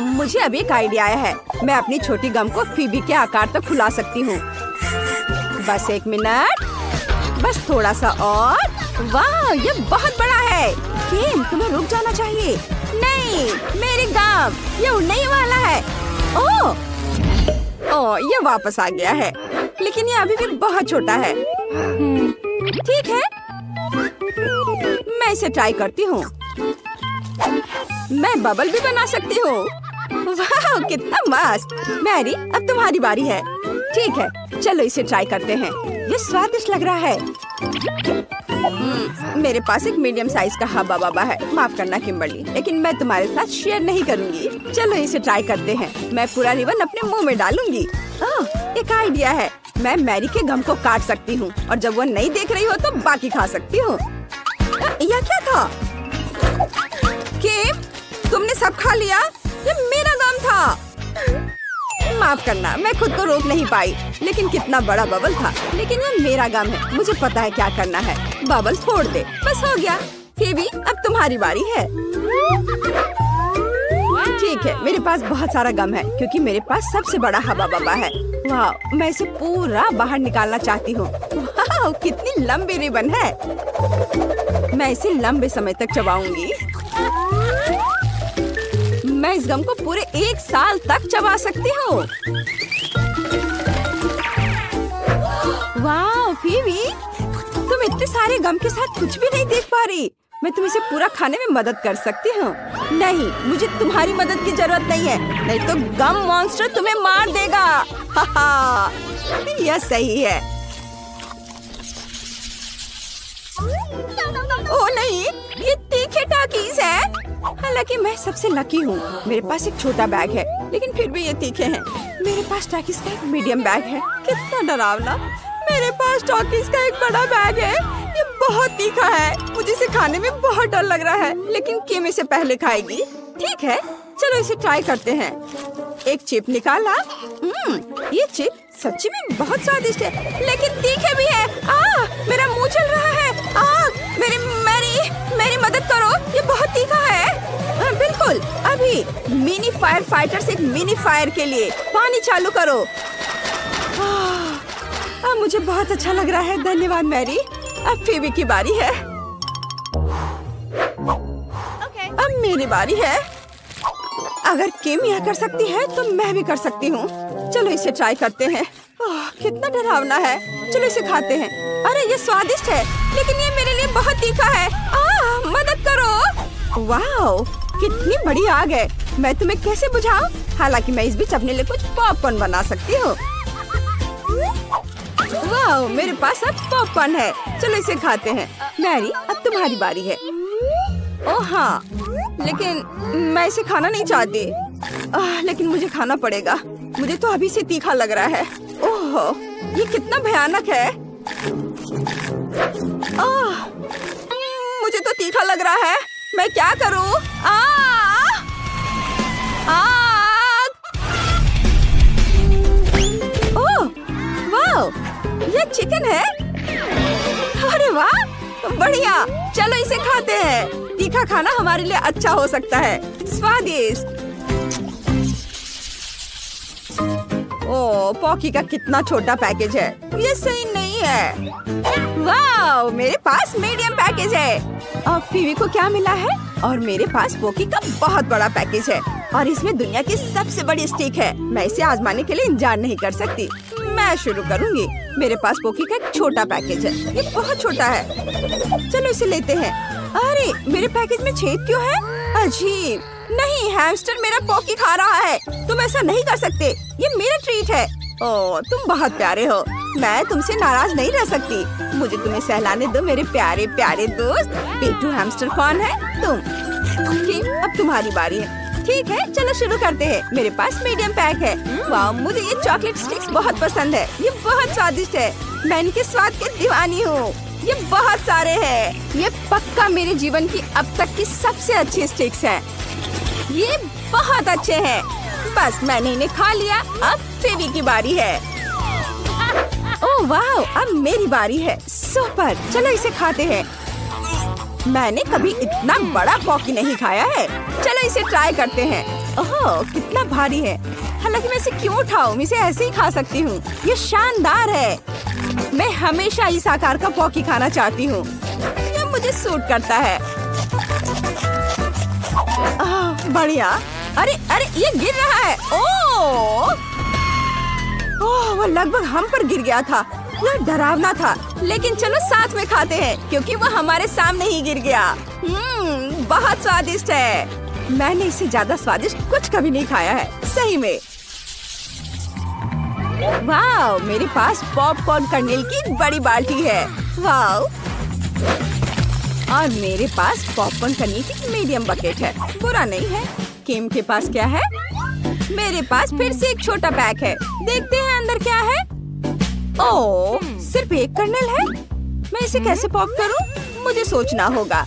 Speaker 1: मुझे अभी एक आइडिया आया है। मैं अपनी छोटी गम को फीबी के आकार तक फुला सकती हूँ। बस 1 मिनट, बस थोड़ा सा और। वाह, ये बहुत बड़ा है। किम, तुम्हें रुक जाना चाहिए। नहीं, मेरी गम, ये उड़ने ही वाला है। ओह, ये वापस आ गया है, लेकिन ये अभी भी बहुत छोटा है। ठीक है, मैं इसे ट्राई करती हूँ। मैं बबल भी बना सकती हूँ। वाह, कितना मस्त। मैरी, अब तुम्हारी बारी है। ठीक है, चलो इसे ट्राई करते हैं। ये स्वादिष्ट लग रहा है। मेरे पास एक मीडियम साइज का हबा बबा है। माफ करना किम्बर्ली, लेकिन मैं तुम्हारे साथ शेयर नहीं करूंगी। चलो इसे ट्राई करते हैं। मैं पूरा रिबन अपने मुंह में डालूंगी। एक आइडिया है। मैं मैरी के गम को काट सकती हूँ और जब वो नहीं देख रही हो तो बाकी खा सकती हूँ। यह क्या था? किम, तुमने सब खा लिया? ये मेरा गम था। माफ करना, मैं खुद को रोक नहीं पाई। लेकिन कितना बड़ा बबल था। लेकिन ये मेरा गम है, मुझे पता है क्या करना है। बबल फोड़ दे। बस हो गया। फीबी, अब तुम्हारी बारी है। ठीक है, मेरे पास बहुत सारा गम है क्योंकि मेरे पास सबसे बड़ा हबा बबा है। वाह, मैं इसे पूरा बाहर निकालना चाहती हूँ। वाह, कितनी लंबी रिबन है। मैं इसे लंबे समय तक चबाऊंगी। मैं इस गम को पूरे 1 साल तक चबा सकती हूँ। वाह फीबी, तुम इतने सारे गम के साथ कुछ भी नहीं देख पा रही। मैं तुम इसे पूरा खाने में मदद कर सकती हूँ। नहीं, मुझे तुम्हारी मदद की जरूरत नहीं है, नहीं तो गम मॉन्स्टर तुम्हें मार देगा। हाहा, यह सही है। ओह नहीं, ये तीखे टाकीज है। हालांकि मैं सबसे लकी हूँ। मेरे पास एक छोटा बैग है, लेकिन फिर भी ये तीखे हैं। मेरे पास टाकीज का एक मीडियम बैग है। कितना डरावना। मेरे पास टाकीज का एक बड़ा बैग है। ये बहुत तीखा है। मुझे इसे खाने में बहुत डर लग रहा है, लेकिन किम इसे पहले खाएगी। ठीक है, चलो इसे ट्राई करते हैं। एक चिप निकाला। ये चिप सच्ची में बहुत स्वादिष्ट है, लेकिन तीखे भी है। मेरा मुंह चल रहा है। मेरी मदद करो, ये बहुत तीखा है। बिल्कुल, अभी मिनी फायर फाइटर से एक मिनी फायर के लिए पानी चालू करो। मुझे बहुत अच्छा लग रहा है। धन्यवाद मैरी। अब फीबी की बारी है। अब मेरी बारी है। अगर किम यह कर सकती है तो मैं भी कर सकती हूँ। चलो इसे ट्राई करते हैं। कितना डरावना है। चलो इसे खाते हैं। अरे ये स्वादिष्ट है, लेकिन ये मेरे लिए बहुत तीखा है। मदद करो। वाह, कितनी बड़ी आग है। मैं तुम्हें कैसे बुझाऊं? हालांकि मैं इस बीच अपने लिए कुछ पॉपकॉर्न बना सकती हूँ। वाह, मेरे पास अब पॉपकॉर्न है। चलो इसे खाते हैं। मैरी, अब तुम्हारी बारी है। ओह हाँ, लेकिन मैं इसे खाना नहीं चाहती। लेकिन मुझे खाना पड़ेगा। मुझे तो अभी से तीखा लग रहा है। ओह, ये कितना भयानक है। मुझे तो तीखा लग रहा है। मैं क्या करूं? ओह, वाह, ये चिकन है। अरे वाह, बढ़िया। चलो इसे खाते हैं। तीखा खाना हमारे लिए अच्छा हो सकता है। स्वादिष्ट। ओह, पॉकी का कितना छोटा पैकेज है। ये सही नहीं है। वाह, मेरे पास मीडियम पैकेज है। और फीवी को क्या मिला है? और मेरे पास पोकी का बहुत बड़ा पैकेज है और इसमें दुनिया की सबसे बड़ी स्टिक है। मैं इसे आजमाने के लिए इंतजार नहीं कर सकती। मैं शुरू करूंगी। मेरे पास पोकी का एक छोटा पैकेज है। ये बहुत छोटा है। चलो इसे लेते हैं। अरे मेरे पैकेज में छेद क्यों है? अजीब। नहीं, हैमस्टर मेरा पॉकी खा रहा है। तुम ऐसा नहीं कर सकते, ये मेरा ट्रीट है। ओह, तुम बहुत प्यारे हो। मैं तुमसे नाराज नहीं रह सकती। मुझे तुम्हें सहलाने दो मेरे प्यारे प्यारे दोस्त। पेटू हैमस्टर कौन है? तुम। ठीक, अब तुम्हारी बारी है। ठीक है, चलो शुरू करते हैं। मेरे पास मीडियम पैक है। वाह, मुझे ये चॉकलेट स्टिक्स बहुत पसंद है। ये बहुत स्वादिष्ट है। मैं इनके स्वाद की दीवानी हूँ। ये बहुत सारे हैं। ये पक्का मेरे जीवन की अब तक की सबसे अच्छी स्टिक्स हैं। ये बहुत अच्छे हैं। बस मैंने इन्हें खा लिया। अब फेवी की बारी है। ओह वाह, अब मेरी बारी है। सुपर, चलो इसे खाते हैं। मैंने कभी इतना बड़ा पॉकी नहीं खाया है। चलो इसे ट्राई करते हैं। ओह, कितना भारी है। हालांकि मैं इसे क्यों उठाऊं? मैं इसे ऐसे ही खा सकती हूँ। ये शानदार है। मैं हमेशा इस आकार का पॉकी खाना चाहती हूँ। ये मुझे सूट करता है। बढ़िया। अरे अरे, ये गिर रहा है। ओह, वो लगभग हम पर गिर गया था। यह डरावना था, लेकिन चलो साथ में खाते हैं क्योंकि वो हमारे सामने ही गिर गया। बहुत स्वादिष्ट है। मैंने इससे ज्यादा स्वादिष्ट कुछ कभी नहीं खाया है, सही में। वाह, मेरे पास पॉपकॉर्न कर्नेल की बड़ी बाल्टी है। वाह, और मेरे पास पॉपकॉर्न कर्नेल की मीडियम बकेट है। बुरा नहीं है। किम के पास क्या है? मेरे पास फिर से एक छोटा पैक है। देखते हैं अंदर क्या है। ओह, सिर्फ एक कर्नेल है। मैं इसे कैसे पॉप करूं? मुझे सोचना होगा।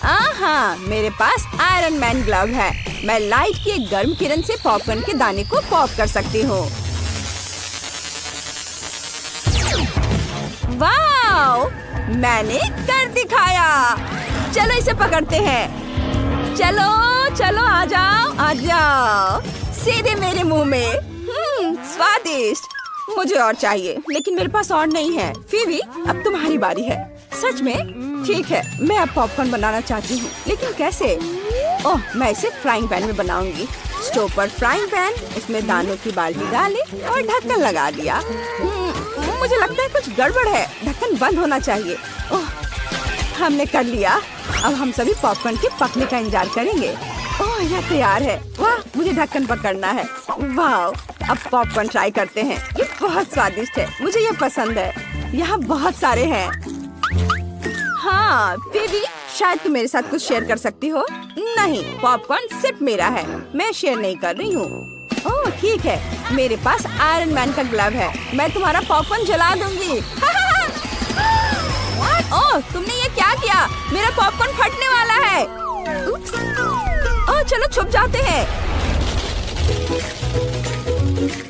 Speaker 1: हाँ, मेरे पास आयरन मैन ग्लव है। मैं लाइट की एक गर्म किरण से पॉपकॉर्न के दाने को पॉप कर सकती हूँ। वाह, मैंने कर दिखाया। चलो इसे पकड़ते हैं। चलो चलो, आ जाओ आ जाओ, सीधे मेरे मुंह में। स्वादिष्ट। मुझे और चाहिए, लेकिन मेरे पास और नहीं है। फीवी, अब तुम्हारी बारी है। सच में? ठीक है, मैं अब पॉपकॉर्न बनाना चाहती हूँ, लेकिन कैसे? ओह, मैं इसे फ्राइंग पैन में बनाऊंगी। स्टोव पर फ्राइंग पैन, इसमें दानों की बाल्टी डाली और ढक्कन लगा दिया। मुझे लगता है कुछ गड़बड़ है। ढक्कन बंद होना चाहिए। ओह, हमने कर लिया। अब हम सभी पॉपकॉर्न के पकने का इंतजार करेंगे। ओह, यह तैयार है। वाह, मुझे ढक्कन पकड़ना है। वाह, अब पॉपकॉर्न ट्राई करते हैं। ये बहुत स्वादिष्ट है। मुझे ये पसंद है। यहाँ बहुत सारे हैं। हाँ, बेबी, शायद तुम मेरे साथ कुछ शेयर कर सकती हो। नहीं, पॉपकॉर्न सिर्फ मेरा है। मैं शेयर नहीं कर रही हूँ। ओह, ठीक है। मेरे पास आयरन मैन का ग्लव है। मैं तुम्हारा पॉपकॉर्न जला दूंगी। ओह, तुमने ये क्या किया? मेरा पॉपकॉर्न फटने वाला है। ओह, चलो छुप जाते हैं।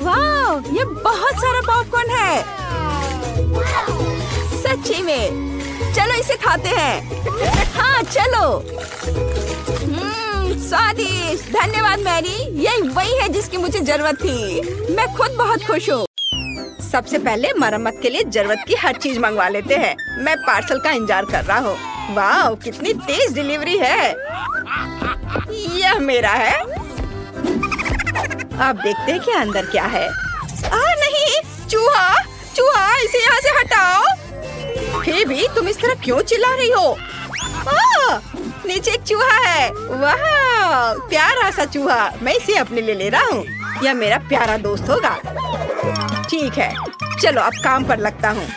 Speaker 1: वाह, ये बहुत सारा पॉपकॉर्न है। सच्ची में। चलो इसे खाते हैं। हाँ, चलो। स्वादिष्ट। धन्यवाद मैरी, यही वही है जिसकी मुझे जरूरत थी। मैं खुद बहुत खुश हूँ। सबसे पहले मरम्मत के लिए जरूरत की हर चीज मंगवा लेते हैं। मैं पार्सल का इंतजार कर रहा हूँ। वाह, कितनी तेज डिलीवरी है। यह मेरा है। अब देखते हैं कि अंदर क्या है। नहीं, चूहा, चूहा, इसे यहाँ से हटाओ। फिर भी तुम इस तरह क्यों चिल्ला रही हो? नीचे एक चूहा है। वाह, प्यारा सा चूहा। मैं इसे अपने लिए ले रहा हूँ। यह मेरा प्यारा दोस्त होगा। ठीक है, चलो अब काम पर लगता हूँ।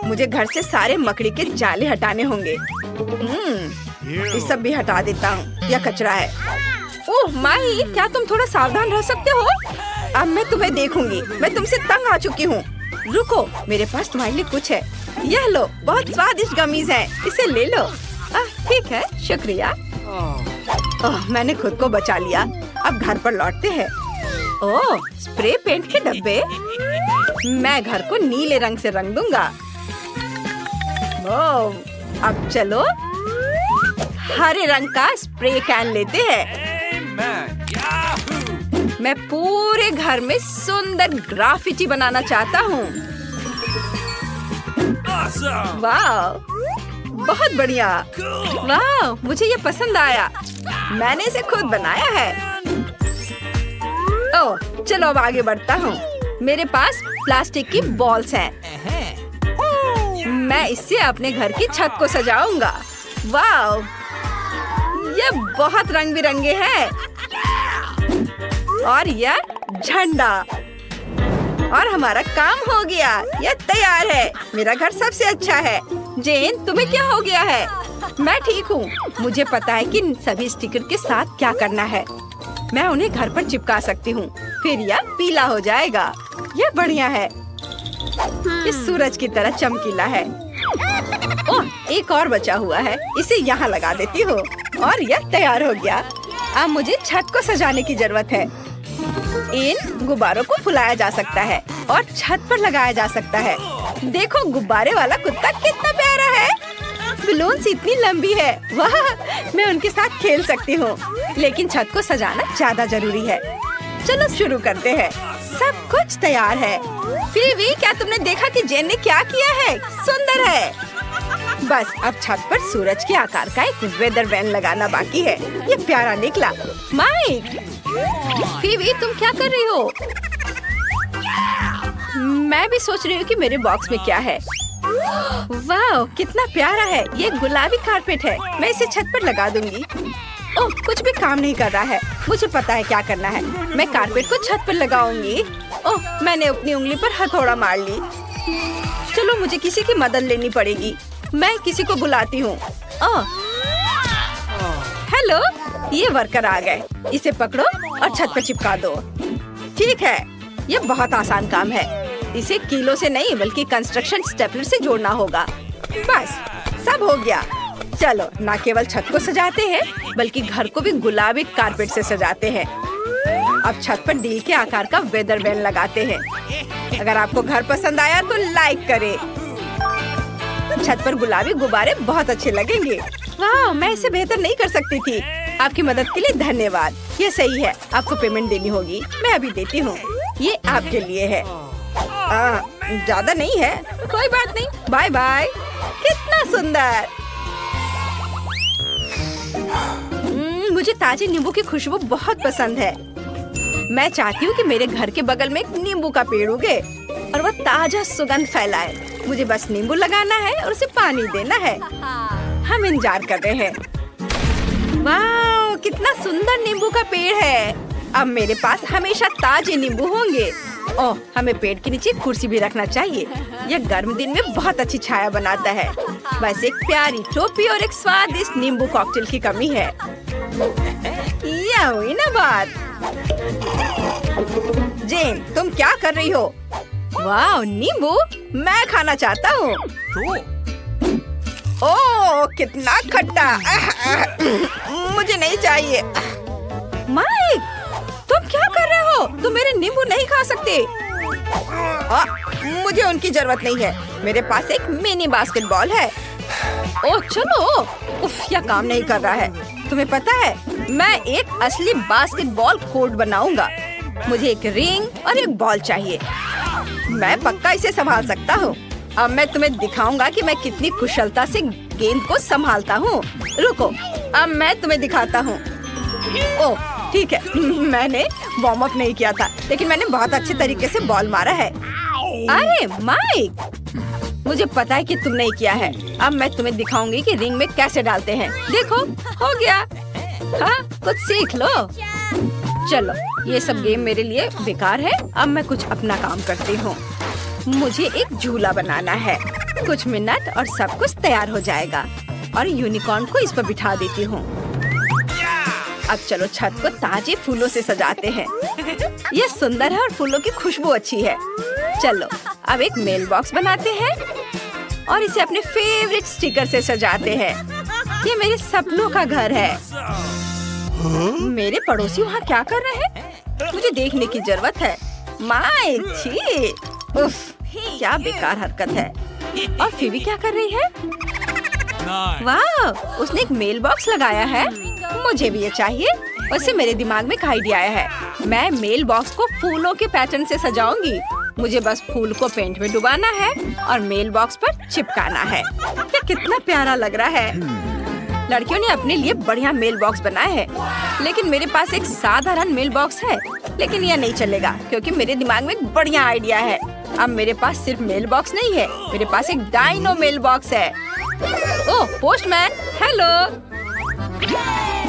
Speaker 1: मुझे घर से सारे मकड़ी के जाले हटाने होंगे। ये सब भी हटा देता हूँ। यह कचरा है। ओह माई, क्या तुम थोड़ा सावधान रह सकते हो? अब मैं तुम्हें देखूंगी। मैं तुमसे तंग आ चुकी हूँ। रुको, मेरे पास तुम्हारे लिए कुछ है। यह लो, बहुत स्वादिष्ट गमीज है। इसे ले लो। ठीक है, शुक्रिया। ओह, मैंने खुद को बचा लिया। अब घर पर लौटते हैं। ओह, स्प्रे पेंट के डब्बे। मैं घर को नीले रंग से रंग दूंगा। ओह, अब चलो हरे रंग का स्प्रे कैन लेते हैं। मैं पूरे घर में सुंदर ग्राफिटी बनाना चाहता हूँ। वाह, बहुत बढ़िया। वाह, मुझे ये पसंद आया। मैंने इसे खुद बनाया है। ओह, चलो अब आगे बढ़ता हूँ। मेरे पास प्लास्टिक की बॉल्स हैं। मैं इससे अपने घर की छत को सजाऊंगा। वाह, ये बहुत रंग बिरंगे हैं। और यह झंडा। और हमारा काम हो गया, यह तैयार है। मेरा घर सबसे अच्छा है। जेन, तुम्हें क्या हो गया है? मैं ठीक हूँ। मुझे पता है कि सभी स्टिकर के साथ क्या करना है। मैं उन्हें घर पर चिपका सकती हूँ, फिर यह पीला हो जाएगा। यह बढ़िया है। इस सूरज की तरह चमकीला है। ओह, एक और बचा हुआ है। इसे यहाँ लगा देती हूँ और यह तैयार हो गया। अब मुझे छत को सजाने की जरूरत है। इन गुब्बारों को फुलाया जा सकता है और छत पर लगाया जा सकता है। देखो, गुब्बारे वाला कुत्ता कितना प्यारा है। बलून्स इतनी लंबी है। वाह, मैं उनके साथ खेल सकती हूँ। लेकिन छत को सजाना ज्यादा जरूरी है। चलो शुरू करते हैं। सब कुछ तैयार है। फीवी, क्या तुमने देखा कि जेन ने क्या किया है? सुंदर है। बस अब छत पर सूरज के आकार का एक वेदर वैन लगाना बाकी है। ये प्यारा निकला। माइक, फीवी, तुम क्या कर रही हो? मैं भी सोच रही हूँ कि मेरे बॉक्स में क्या है। वाह, कितना प्यारा है। ये गुलाबी कारपेट है। मैं इसे छत पर लगा दूंगी। ओह, कुछ भी काम नहीं कर रहा है। मुझे पता है क्या करना है। मैं कारपेट को छत पर लगाऊंगी। ओह, मैंने अपनी उंगली पर हथौड़ा मार ली। चलो, मुझे किसी की मदद लेनी पड़ेगी। मैं किसी को बुलाती हूँ। ओह, हेलो, ये वर्कर आ गए। इसे पकड़ो और छत पर चिपका दो। ठीक है, ये बहुत आसान काम है। इसे कीलों से नहीं बल्कि कंस्ट्रक्शन स्टेपलर से जोड़ना होगा। बस, सब हो गया। चलो, न केवल छत को सजाते हैं बल्कि घर को भी गुलाबी कारपेट से सजाते हैं। अब छत पर दिल के आकार का वेदर वैन लगाते हैं। अगर आपको घर पसंद आया तो लाइक करें। छत पर गुलाबी गुब्बारे बहुत अच्छे लगेंगे। वाह, मैं इसे बेहतर नहीं कर सकती थी। आपकी मदद के लिए धन्यवाद। ये सही है, आपको पेमेंट देनी होगी। मैं अभी देती हूँ। ये आपके लिए है। ज्यादा नहीं है, कोई बात नहीं। Bye bye. कितना सुंदर। मुझे ताजे नींबू की खुशबू बहुत पसंद है। मैं चाहती हूँ कि मेरे घर के बगल में एक नींबू का पेड़ उगे और वह ताजा सुगंध फैलाए। मुझे बस नींबू लगाना है और उसे पानी देना है। हम इंतजार कर रहे हैं। वाह, कितना सुंदर नींबू का पेड़ है। अब मेरे पास हमेशा ताजे नींबू होंगे। ओह, हमें पेड़ के नीचे कुर्सी भी रखना चाहिए। यह गर्म दिन में बहुत अच्छी छाया बनाता है। बस एक प्यारी टोपी और एक स्वादिष्ट नींबू कॉकटेल की कमी है। यह हुई ना बात। जेन, तुम क्या कर रही हो? वाह, नींबू मैं खाना चाहता हूँ। ओह, कितना खट्टा। मुझे नहीं चाहिए। माइक, तुम क्या कर रहे हो? तुम मेरे नींबू नहीं खा सकते। मुझे उनकी जरूरत नहीं है। मेरे पास एक मिनी बास्केटबॉल है। ओह, चलो। उफ, यह काम नहीं कर रहा है। तुम्हें पता है, मैं एक असली बास्केटबॉल कोर्ट बनाऊंगा। मुझे एक रिंग और एक बॉल चाहिए। मैं पक्का इसे संभाल सकता हूँ। अब मैं तुम्हें दिखाऊंगा कि मैं कितनी कुशलता से गेंद को संभालता हूँ। रुको, अब मैं तुम्हें दिखाता हूँ। ओह, ठीक है। मैंने वार्म अप नहीं किया था, लेकिन मैंने बहुत अच्छे तरीके से बॉल मारा है। अरे माइक, मुझे पता है कि तुम नहीं किया है। अब मैं तुम्हें दिखाऊंगी कि रिंग में कैसे डालते हैं। देखो, हो गया। हाँ, कुछ सीख लो। चलो, ये सब गेम मेरे लिए बेकार है। अब मैं कुछ अपना काम करती हूँ। मुझे एक झूला बनाना है। कुछ मिनट और सब कुछ तैयार हो जाएगा। और यूनिकॉर्न को इस पर बिठा देती हूँ। अब चलो, छत को ताजे फूलों से सजाते हैं। यह सुंदर है और फूलों की खुशबू अच्छी है। चलो, अब एक मेल बॉक्स बनाते हैं और इसे अपने फेवरेट स्टिकर से सजाते हैं। ये मेरे सपनों का घर है। मेरे पड़ोसी वहाँ क्या कर रहे हैं? मुझे देखने की जरूरत है। माइक, छी, उफ, क्या बेकार हरकत है। और फीवी क्या कर रही है? वाह, उसने एक मेल बॉक्स लगाया है। मुझे भी ये चाहिए। वैसे मेरे दिमाग में एक आइडिया आया है। मैं मेल बॉक्स को फूलों के पैटर्न से सजाऊंगी। मुझे बस फूल को पेंट में डुबाना है और मेल बॉक्स पर चिपकाना है। ये कितना प्यारा लग रहा है। लड़कियों ने अपने लिए बढ़िया मेल बॉक्स बनाए हैं, लेकिन मेरे पास एक साधारण मेल बॉक्स है। लेकिन यह नहीं चलेगा क्योंकि मेरे दिमाग में एक बढ़िया आइडिया है। अब मेरे पास सिर्फ मेल बॉक्स नहीं है, मेरे पास एक डायनो मेल बॉक्स है। ओह पोस्टमैन, हेलो।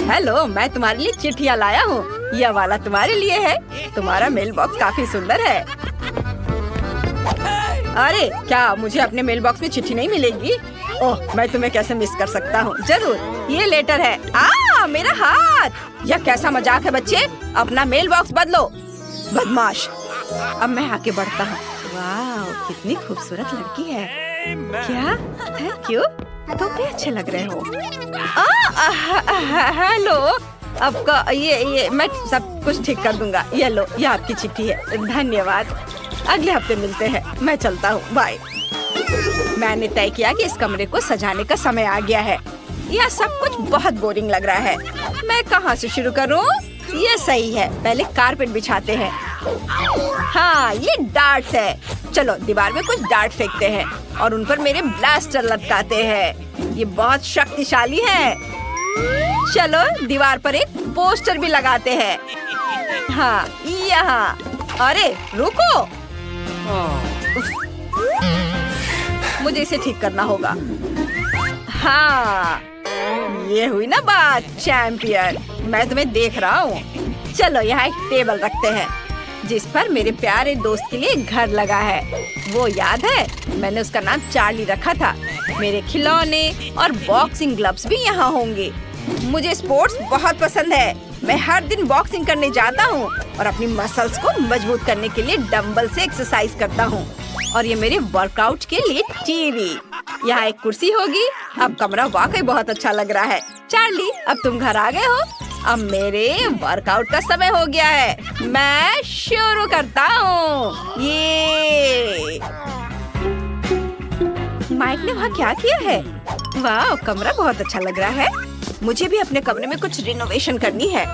Speaker 1: हेलो, मैं तुम्हारे लिए चिट्ठियाँ लाया हूँ। यह वाला तुम्हारे लिए है। तुम्हारा मेल बॉक्स काफी सुंदर है। अरे क्या मुझे अपने मेल बॉक्स में चिट्ठी नहीं मिलेगी? ओह, मैं तुम्हें कैसे मिस कर सकता हूँ। जरूर, ये लेटर है। मेरा हाथ! यह कैसा मजाक है बच्चे? अपना मेल बॉक्स बदलो, बदमाश। अब मैं आगे बढ़ता हूँ। वाह, कितनी खूबसूरत लड़की है। क्या? थैंक यू, तुम भी अच्छे लग रहे हो। हेलो, आपका ये मैं सब कुछ ठीक कर दूंगा। ये लो, ये आपकी चिट्ठी है। धन्यवाद, अगले हफ्ते मिलते हैं। मैं चलता हूँ, बाय। मैंने तय किया कि इस कमरे को सजाने का समय आ गया है। यह सब कुछ बहुत बोरिंग लग रहा है। मैं कहाँ से शुरू करूँ? ये सही है, पहले कारपेट बिछाते हैं। हाँ, ये डार्ट्स है। चलो दीवार में कुछ डार्ट फेंकते हैं और उन पर मेरे ब्लास्टर लटकाते हैं। ये बहुत शक्तिशाली है। चलो दीवार पर एक पोस्टर भी लगाते हैं। हाँ, यहाँ। अरे रुको, मुझे इसे ठीक करना होगा। हाँ, ये हुई ना बात, चैंपियन। मैं तुम्हें देख रहा हूँ। चलो यहाँ एक टेबल रखते हैं जिस पर मेरे प्यारे दोस्त के लिए घर लगा है। वो याद है, मैंने उसका नाम चार्ली रखा था। मेरे खिलौने और बॉक्सिंग ग्लव्स भी यहाँ होंगे। मुझे स्पोर्ट्स बहुत पसंद है। मैं हर दिन बॉक्सिंग करने जाता हूँ और अपनी मसल्स को मजबूत करने के लिए डंबल से एक्सरसाइज करता हूँ। और ये मेरे वर्कआउट के लिए टीवी। यहाँ एक कुर्सी होगी। अब कमरा वाकई बहुत अच्छा लग रहा है। चार्ली, अब तुम घर आ गए हो। अब मेरे वर्कआउट का समय हो गया है। मैं शुरू करता हूँ। ये माइक ने वहाँ क्या किया है? वाह, कमरा बहुत अच्छा लग रहा है। मुझे भी अपने कमरे में कुछ रिनोवेशन करनी है।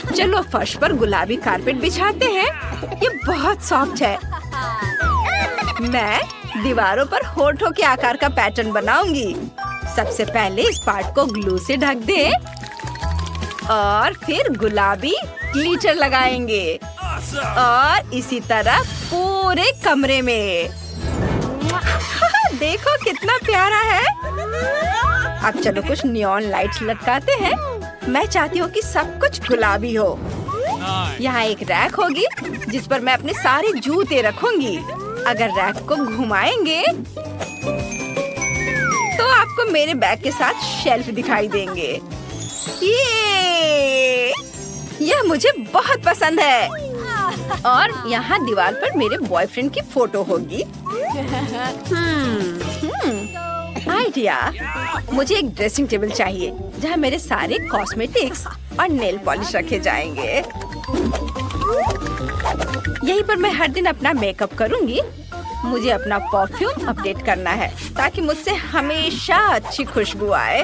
Speaker 1: चलो फर्श पर गुलाबी कारपेट बिछाते हैं। ये बहुत सॉफ्ट है। मैं दीवारों पर होठों के आकार का पैटर्न बनाऊंगी। सबसे पहले इस पार्ट को ग्लू से ढक दे और फिर गुलाबी ग्लिटर लगाएंगे और इसी तरह पूरे कमरे में। देखो कितना प्यारा है। अब चलो कुछ नियॉन लाइट्स लटकाते हैं। मैं चाहती हूँ कि सब कुछ गुलाबी हो। यहाँ एक रैक होगी जिस पर मैं अपने सारे जूते रखूंगी। अगर रैक को घुमाएंगे तो आपको मेरे बैग के साथ शेल्फ दिखाई देंगे। यह मुझे बहुत पसंद है। और यहाँ दीवार पर मेरे बॉयफ्रेंड की फोटो होगी। आइडिया, मुझे एक ड्रेसिंग टेबल चाहिए जहाँ मेरे सारे कॉस्मेटिक्स और नेल पॉलिश रखे जाएंगे। यहीं पर मैं हर दिन अपना मेकअप करूंगी। मुझे अपना परफ्यूम अपडेट करना है ताकि मुझसे हमेशा अच्छी खुशबू आए।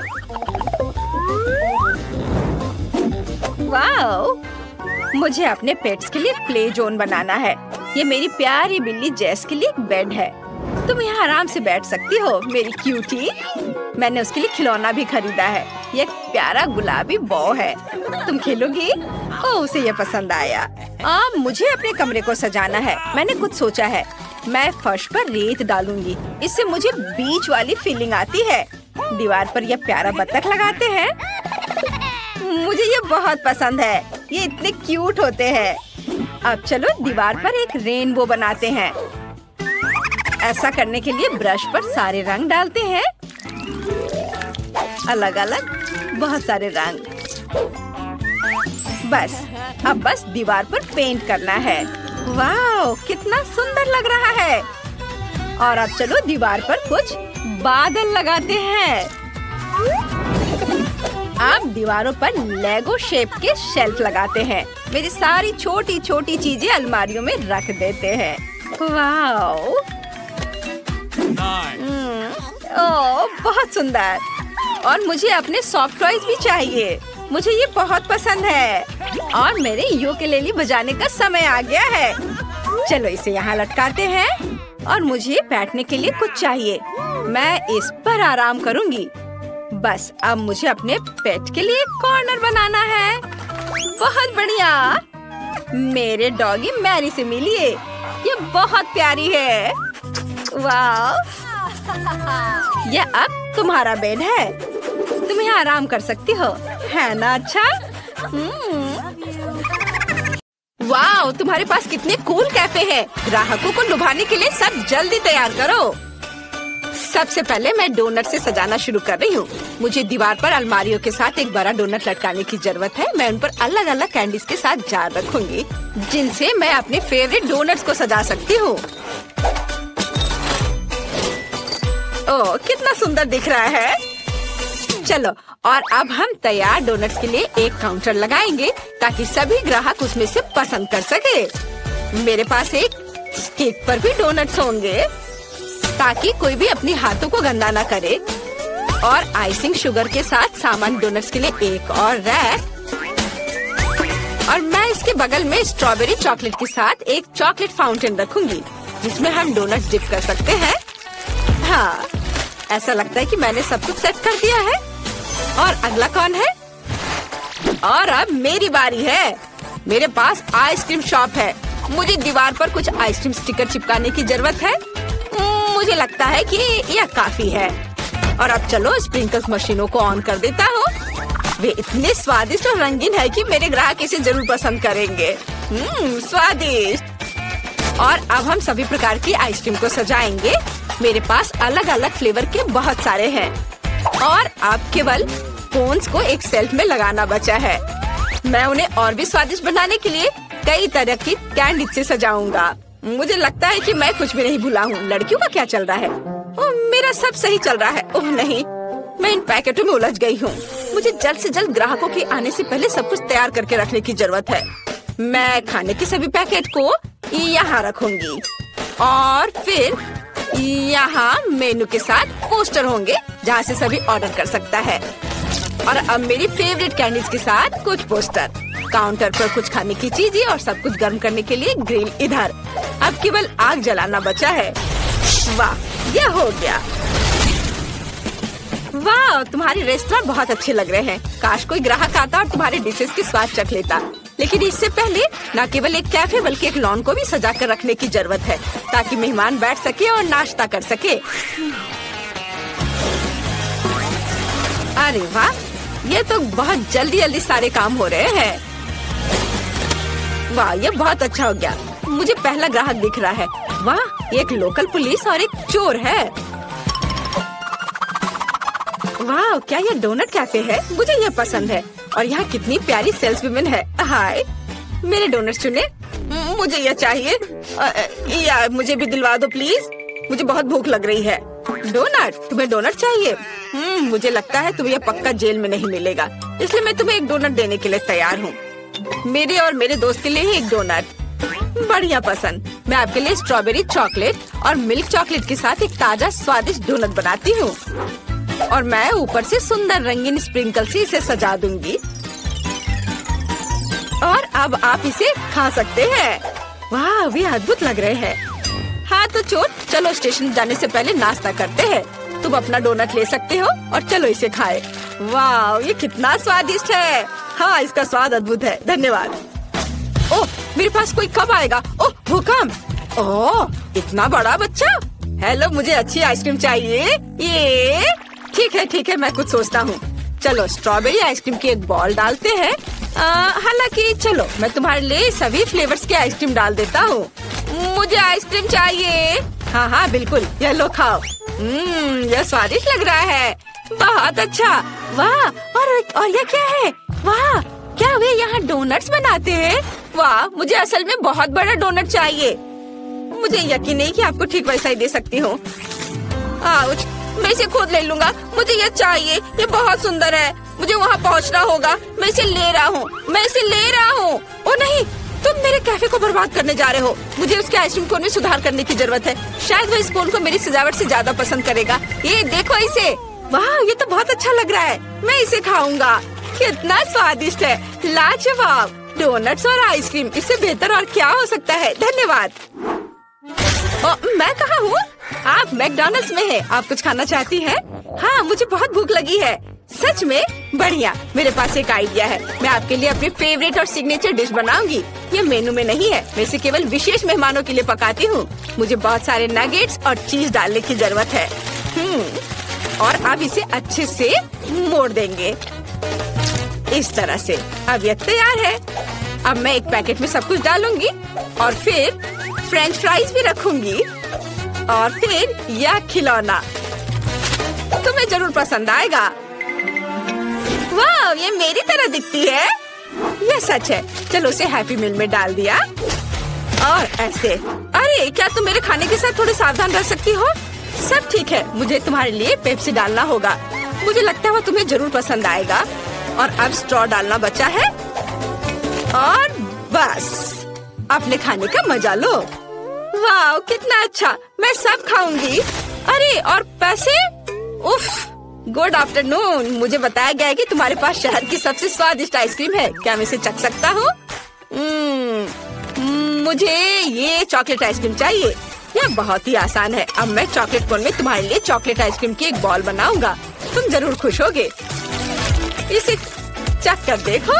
Speaker 1: वाओ, मुझे अपने पेट्स के लिए प्ले जोन बनाना है। ये मेरी प्यारी बिल्ली जेस के लिए एक बेड है। तुम यहाँ आराम से बैठ सकती हो मेरी क्यूटी। मैंने उसके लिए खिलौना भी खरीदा है। ये एक प्यारा गुलाबी बॉ है। तुम खेलोगी? ओह, उसे ये पसंद आया। अब मुझे अपने कमरे को सजाना है। मैंने कुछ सोचा है। मैं फर्श पर रेत डालूंगी। इससे मुझे बीच वाली फीलिंग आती है। दीवार पर यह प्यारा बत्तख लगाते हैं। मुझे ये बहुत पसंद है। ये इतने क्यूट होते हैं। अब चलो दीवार पर एक रेनबो बनाते हैं। ऐसा करने के लिए ब्रश पर सारे रंग डालते हैं। अलग अलग बहुत सारे रंग। बस दीवार पर पेंट करना है। वाह, कितना सुंदर लग रहा है। और अब चलो दीवार पर कुछ बादल लगाते हैं। अब दीवारों पर लेगो शेप के शेल्फ लगाते हैं। मेरी सारी छोटी छोटी चीजें अलमारियों में रख देते हैं। वाह, ओह बहुत सुंदर। और मुझे अपने सॉफ्ट टॉयज भी चाहिए। मुझे ये बहुत पसंद है। और मेरे यूकेलेली बजाने का समय आ गया है। चलो इसे यहाँ लटकाते हैं। और मुझे बैठने के लिए कुछ चाहिए। मैं इस पर आराम करूँगी। बस अब मुझे अपने पेट के लिए कॉर्नर बनाना है। बहुत बढ़िया। मेरे डॉगी मैरी से मिलिए। ये बहुत प्यारी है। वाह, ये अब तुम्हारा बेड है, तुम यहाँ आराम कर सकती हो, है ना? अच्छा। वाह, तुम्हारे पास कितने कूल कैफे हैं। ग्राहकों को लुभाने के लिए सब जल्दी तैयार करो। सबसे पहले मैं डोनट से सजाना शुरू कर रही हूँ। मुझे दीवार पर अलमारियों के साथ एक बड़ा डोनट लटकाने की जरूरत है। मैं उन पर अलग अलग कैंडीज के साथ जार रखूंगी, जिनसे मैं अपने फेवरेट डोनट्स को सजा सकती हूँ। ओह, कितना सुंदर दिख रहा है। चलो, और अब हम तैयार डोनट्स के लिए एक काउंटर लगाएंगे ताकि सभी ग्राहक उसमें से पसंद कर सके। मेरे पास एक स्टिक पर भी डोनट्स होंगे ताकि कोई भी अपने हाथों को गंदा ना करे। और आइसिंग शुगर के साथ सामान डोनट्स के लिए एक और रैक। और मैं इसके बगल में स्ट्रॉबेरी चॉकलेट के साथ एक चॉकलेट फाउंटेन रखूंगी, जिसमें हम डोनट्स डिप कर सकते हैं। हाँ, ऐसा लगता है कि मैंने सब कुछ सेट कर दिया है। और अगला कौन है? और अब मेरी बारी है। मेरे पास आइसक्रीम शॉप है। मुझे दीवार पर कुछ आइसक्रीम स्टिकर चिपकाने की जरूरत है। मुझे लगता है कि यह काफी है। और अब चलो स्प्रिंकल्स मशीनों को ऑन कर देता हूँ। वे इतने स्वादिष्ट और रंगीन है कि मेरे ग्राहक इसे जरूर पसंद करेंगे। स्वादिष्ट। और अब हम सभी प्रकार की आइसक्रीम को सजाएंगे। मेरे पास अलग अलग फ्लेवर के बहुत सारे हैं। और अब केवल कोन्स को एक शेल्फ में लगाना बचा है। मैं उन्हें और भी स्वादिष्ट बनाने के लिए कई तरह की कैंडी से सजाऊंगा। मुझे लगता है कि मैं कुछ भी नहीं भूला हूँ। लड़कियों का क्या चल रहा है? ओह, मेरा सब सही चल रहा है। ओह नहीं, मैं इन पैकेटों में उलझ गई हूँ। मुझे जल्द से जल्द ग्राहकों के आने से पहले सब कुछ तैयार करके रखने की जरूरत है। मैं खाने के सभी पैकेट को यहाँ रखूंगी और फिर यहाँ मेनू के साथ पोस्टर होंगे जहाँ से सभी ऑर्डर कर सकता है। और अब मेरी फेवरेट कैंडीज के साथ कुछ पोस्टर। काउंटर पर कुछ खाने की चीजें और सब कुछ गर्म करने के लिए ग्रिल इधर। अब केवल आग जलाना बचा है। वाह, यह हो गया। वाह, तुम्हारे रेस्टोरेंट बहुत अच्छे लग रहे हैं। काश कोई ग्राहक आता और तुम्हारे डिशेस की स्वाद चख लेता। लेकिन इससे पहले न केवल एक कैफे बल्कि एक लॉन को भी सजा कर रखने की जरूरत है ताकि मेहमान बैठ सके और नाश्ता कर सके। अरे वाह, ये तो बहुत जल्दी जल्दी सारे काम हो रहे हैं। वाह, ये बहुत अच्छा हो गया। मुझे पहला ग्राहक दिख रहा है। वाह, एक लोकल पुलिस और एक चोर है। वाह, क्या ये डोनट कैफे है? मुझे ये पसंद है। और यहाँ कितनी प्यारी सेल्स वुमेन है। हाय, मेरे डोनट चुने। मुझे ये चाहिए। या मुझे भी दिलवा दो प्लीज। मुझे बहुत भूख लग रही है। डोनट? तुम्हें डोनट चाहिए? मुझे लगता है तुम्हें यह पक्का जेल में नहीं मिलेगा, इसलिए मैं तुम्हें एक डोनट देने के लिए तैयार हूँ। मेरे और मेरे दोस्त के लिए ही एक डोनट। बढ़िया पसंद। मैं आपके लिए स्ट्रॉबेरी चॉकलेट और मिल्क चॉकलेट के साथ एक ताजा स्वादिष्ट डोनट बनाती हूँ। और मैं ऊपर से सुंदर रंगीन स्प्रिंकल से इसे सजा दूंगी। और अब आप इसे खा सकते हैं। वाह, वे अद्भुत लग रहे हैं। हाँ तो चोर, चलो स्टेशन जाने से पहले नाश्ता करते हैं। तुम अपना डोनट ले सकते हो और चलो इसे खाए। वाह, ये कितना स्वादिष्ट है। हाँ, इसका स्वाद अद्भुत है। धन्यवाद। ओह, मेरे पास कोई कब आएगा? ओह, भूकंप। ओह, इतना बड़ा बच्चा। हेलो, मुझे अच्छी आइसक्रीम चाहिए। ये ठीक है, मैं कुछ सोचता हूँ। चलो स्ट्रॉबेरी आइसक्रीम की एक बॉल डालते हैं। हालांकि चलो मैं तुम्हारे लिए सभी फ्लेवर्स के आइसक्रीम डाल देता हूँ। मुझे आइसक्रीम चाहिए। हाँ बिल्कुल, ये लो खाओ। यह स्वादिष्ट लग रहा है। बहुत अच्छा। वाह, और ये क्या है? वाह, क्या वे यहाँ डोनट्स बनाते हैं? वाह, मुझे असल में बहुत बड़ा डोनट चाहिए। मुझे यकीन नहीं कि आपको ठीक वैसा ही दे सकती हूँ। आउच, मैं इसे खुद ले लूंगा। मुझे ये चाहिए, ये बहुत सुंदर है। मुझे वहाँ पहुँचना होगा। मैं इसे ले रहा हूँ। ओ नहीं, तुम मेरे कैफे को बर्बाद करने जा रहे हो। मुझे उसके आइसक्रीम कोन में सुधार करने की जरूरत है। शायद वो इस कोन को मेरी सजावट से ज्यादा पसंद करेगा। ये देखो इसे। वाह, ये तो बहुत अच्छा लग रहा है। मैं इसे खाऊंगा। कितना स्वादिष्ट है। लाजवाब। डोनट्स और आइसक्रीम, इससे बेहतर और क्या हो सकता है। धन्यवाद। मैं कहाँ हूँ? आप मैकडॉनल्ड्स में हैं। आप कुछ खाना चाहती हैं? हाँ, मुझे बहुत भूख लगी है। सच में बढ़िया। मेरे पास एक आइडिया है। मैं आपके लिए अपनी फेवरेट और सिग्नेचर डिश बनाऊंगी। ये मेनू में नहीं है, मैं इसे केवल विशेष मेहमानों के लिए पकाती हूँ। मुझे बहुत सारे नगेट्स और चीज डालने की जरूरत है। और अब इसे अच्छे से मोड़ देंगे इस तरह से। अब ये तैयार है। अब मैं एक पैकेट में सब कुछ डालूंगी और फिर फ्रेंच फ्राइज भी रखूंगी और फिर यह खिलौना तुम्हें जरूर पसंद आएगा। वाह, ये मेरी तरह दिखती है। यह सच है। चलो उसे हैप्पी मील में डाल दिया और ऐसे। अरे क्या तुम मेरे खाने के साथ थोड़े सावधान रह सकती हो? सब ठीक है, मुझे तुम्हारे लिए पेप्सी डालना होगा। मुझे लगता है वो तुम्हें जरूर पसंद आएगा। और अब स्ट्रॉ डालना बचा है और बस अपने खाने का मजा लो। वाह कितना अच्छा, मैं सब खाऊंगी। अरे और पैसे? उफ, गुड आफ्टरनून। मुझे बताया गया है कि तुम्हारे पास शहर की सबसे स्वादिष्ट आइसक्रीम है। क्या मैं इसे चख सकता हूँ? मुझे ये चॉकलेट आइसक्रीम चाहिए। यह बहुत ही आसान है। अब मैं चॉकलेट कोन में तुम्हारे लिए चॉकलेट आइसक्रीम की एक बॉल बनाऊंगा। तुम जरूर खुश होगे। इसे चख कर देखो।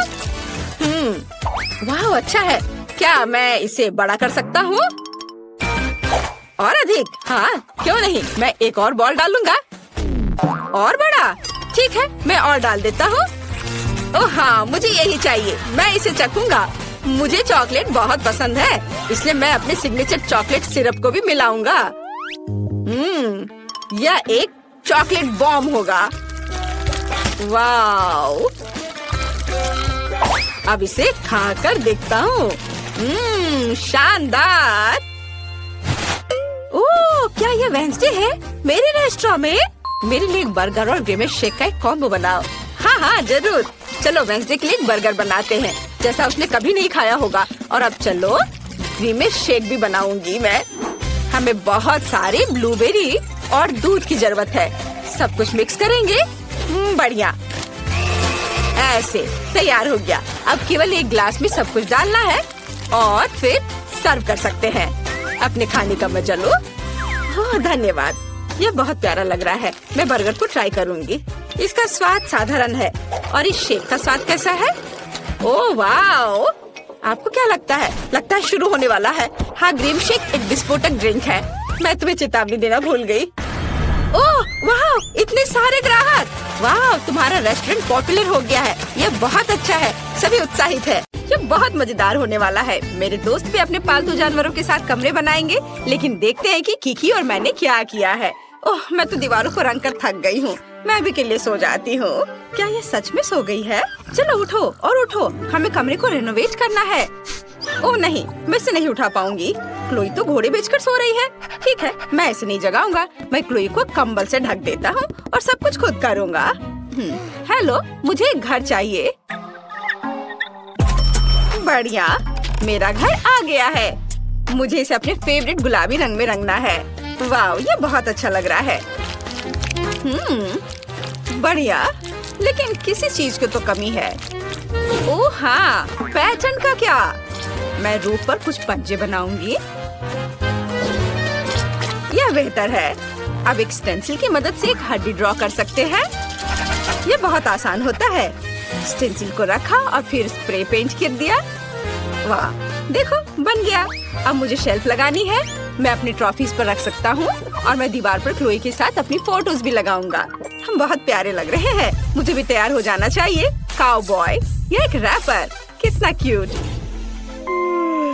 Speaker 1: वाह अच्छा है। क्या मैं इसे बड़ा कर सकता हूँ? और अधिक? हाँ क्यों नहीं, मैं एक और बॉल डालूंगा। और बड़ा? ठीक है, मैं और डाल देता हूँ। ओह हाँ, मुझे यही चाहिए। मैं इसे चखूंगा। मुझे चॉकलेट बहुत पसंद है, इसलिए मैं अपने सिग्नेचर चॉकलेट सिरप को भी मिलाऊंगा। यह एक चॉकलेट बॉम्ब होगा। वाओ, अब इसे खाकर देखता हूँ। शानदार। ओह, क्या यह वेडनेसडे है? मेरे रेस्टोरेंट में मेरे लिए एक बर्गर और ग्रेमेश शेक का एक कॉम्बो बनाओ। हाँ हाँ जरूर। चलो वेडनेसडे के लिए एक बर्गर बनाते हैं, जैसा उसने कभी नहीं खाया होगा। और अब चलो ग्रेमेश शेक भी बनाऊंगी मैं। हमें बहुत सारे ब्लूबेरी और दूध की जरूरत है। सब कुछ मिक्स करेंगे। बढ़िया, ऐसे तैयार हो गया। अब केवल एक ग्लास में सब कुछ डालना है और फिर सर्व कर सकते हैं। अपने खाने का मजा लो। हाँ धन्यवाद, यह बहुत प्यारा लग रहा है। मैं बर्गर को ट्राई करूंगी। इसका स्वाद साधारण है। और इस शेक का स्वाद कैसा है? ओह वाओ, आपको क्या लगता है? लगता है शुरू होने वाला है। हाँ, ग्रीम शेक एक विस्फोटक ड्रिंक है। मैं तुम्हें चेतावनी देना भूल गई। ओह वाओ, इतने सारे ग्राहक। वाह, तुम्हारा रेस्टोरेंट पॉपुलर हो गया है। यह बहुत अच्छा है। सभी उत्साहित है। यह बहुत मजेदार होने वाला है। मेरे दोस्त भी अपने पालतू जानवरों के साथ कमरे बनाएंगे, लेकिन देखते हैं कि किकी और मैंने क्या किया है। ओह, मैं तो दीवारों को रंग कर थक गई हूँ। मैं भी के लिए सो जाती हूँ। क्या ये सच में सो गई है? चलो उठो और उठो, हमें कमरे को रेनोवेट करना है। ओह नहीं, मैं इसे नहीं उठा पाऊंगी। क्लोई तो घोड़े बेचकर सो रही है। ठीक है, मैं इसे नहीं जगाऊंगा। मैं क्लोई को कंबल से ढक देता हूँ और सब कुछ खुद करूँगा। हेलो, मुझे एक घर चाहिए। बढ़िया, मेरा घर आ गया है। मुझे इसे अपने फेवरेट गुलाबी रंग में रंगना है। वाह, ये बहुत अच्छा लग रहा है। बढ़िया, लेकिन किसी चीज की तो कमी है। ओह हाँ, पैटर्न का क्या? मैं रूफ पर कुछ पंजे बनाऊंगी। यह बेहतर है। अब एक स्टेंसिल की मदद से एक हड्डी ड्रॉ कर सकते हैं। यह बहुत आसान होता है। स्टेंसिल को रखा और फिर स्प्रे पेंट कर दिया। वाह, देखो बन गया। अब मुझे शेल्फ लगानी है। मैं अपनी ट्रॉफीज पर रख सकता हूँ और मैं दीवार पर क्लोई के साथ अपनी फोटोज भी लगाऊंगा। हम बहुत प्यारे लग रहे हैं। मुझे भी तैयार हो जाना चाहिए। काउबॉय, यह एक रैपर, कितना क्यूट।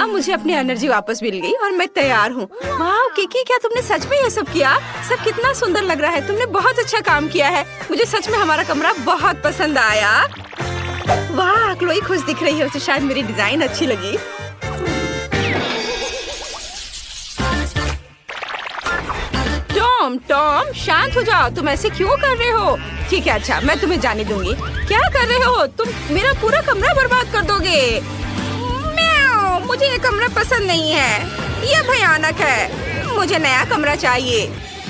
Speaker 1: अब मुझे अपनी एनर्जी वापस मिल गई और मैं तैयार हूँ। वाह किकी, क्या तुमने सच में ये सब किया? सब कितना सुंदर लग रहा है। तुमने बहुत अच्छा काम किया है। मुझे सच में हमारा कमरा बहुत पसंद आया। वाह, क्लोई खुश दिख रही है। उसे शायद मेरी डिजाइन अच्छी लगी। टॉम, शांत हो जाओ। तुम ऐसे क्यों कर रहे हो? ठीक है, अच्छा मैं तुम्हें जाने दूंगी। क्या कर रहे हो तुम? मेरा पूरा कमरा बर्बाद कर दोगे। म्याऊ, मुझे ये कमरा पसंद नहीं है। यह भयानक है। मुझे नया कमरा चाहिए।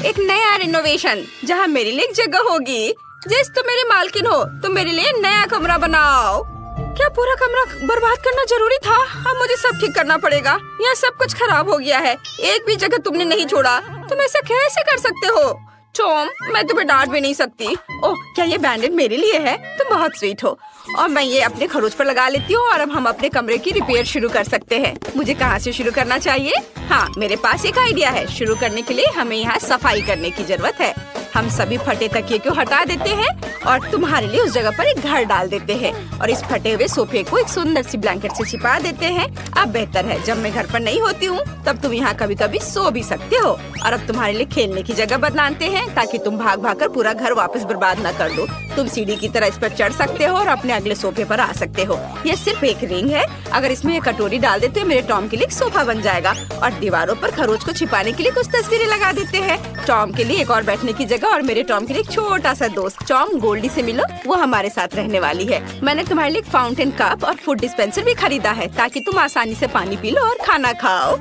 Speaker 1: एक नया रिनोवेशन जहाँ मेरे लिए एक जगह होगी। जिस तुम मेरी मालकिन हो, तुम मेरे लिए नया कमरा बनाओ। क्या पूरा कमरा बर्बाद करना जरूरी था? अब मुझे सब ठीक करना पड़ेगा। यह सब कुछ खराब हो गया है। एक भी जगह तुमने नहीं छोड़ा। तुम ऐसा कैसे कर सकते हो? टॉम, मैं तुम्हें डांट भी नहीं सकती। ओह, क्या ये बैंडेड मेरे लिए है? तुम बहुत स्वीट हो। और मैं ये अपने खरोच पर लगा लेती हूँ और अब हम अपने कमरे की रिपेयर शुरू कर सकते हैं। मुझे कहाँ से शुरू करना चाहिए? हाँ, मेरे पास एक आइडिया है। शुरू करने के लिए हमें यहाँ सफाई करने की जरूरत है। हम सभी फटे तकिए को हटा देते हैं और तुम्हारे लिए उस जगह पर एक घर डाल देते हैं और इस फटे हुए सोफे को एक सुंदर सी ब्लैंकेट से छिपा देते हैं। अब बेहतर है, जब मैं घर पर नहीं होती हूँ तब तुम यहाँ कभी कभी सो भी सकते हो। और अब तुम्हारे लिए खेलने की जगह बनाते हैं ताकि तुम भाग भाग कर पूरा घर वापस बर्बाद न कर दो। तुम सीढ़ी की तरह इस पर चढ़ सकते हो और अपने अगले सोफे पर आ सकते हो। यह सिर्फ एक रिंग है। अगर इसमें एक कटोरी डाल देते हो मेरे टॉम के लिए एक सोफा बन जाएगा। और दीवारों पर खरोच को छिपाने के लिए कुछ तस्वीरें लगा देते हैं। टॉम के लिए एक और बैठने की जगह और मेरे टॉम के लिए एक छोटा सा दोस्त। टॉम, गोल्डी से मिलो, वो हमारे साथ रहने वाली है। मैंने तुम्हारे लिए एक फाउंटेन कप और फूड डिस्पेंसर भी खरीदा है ताकि तुम आसानी से पानी पी लो और खाना खाओ।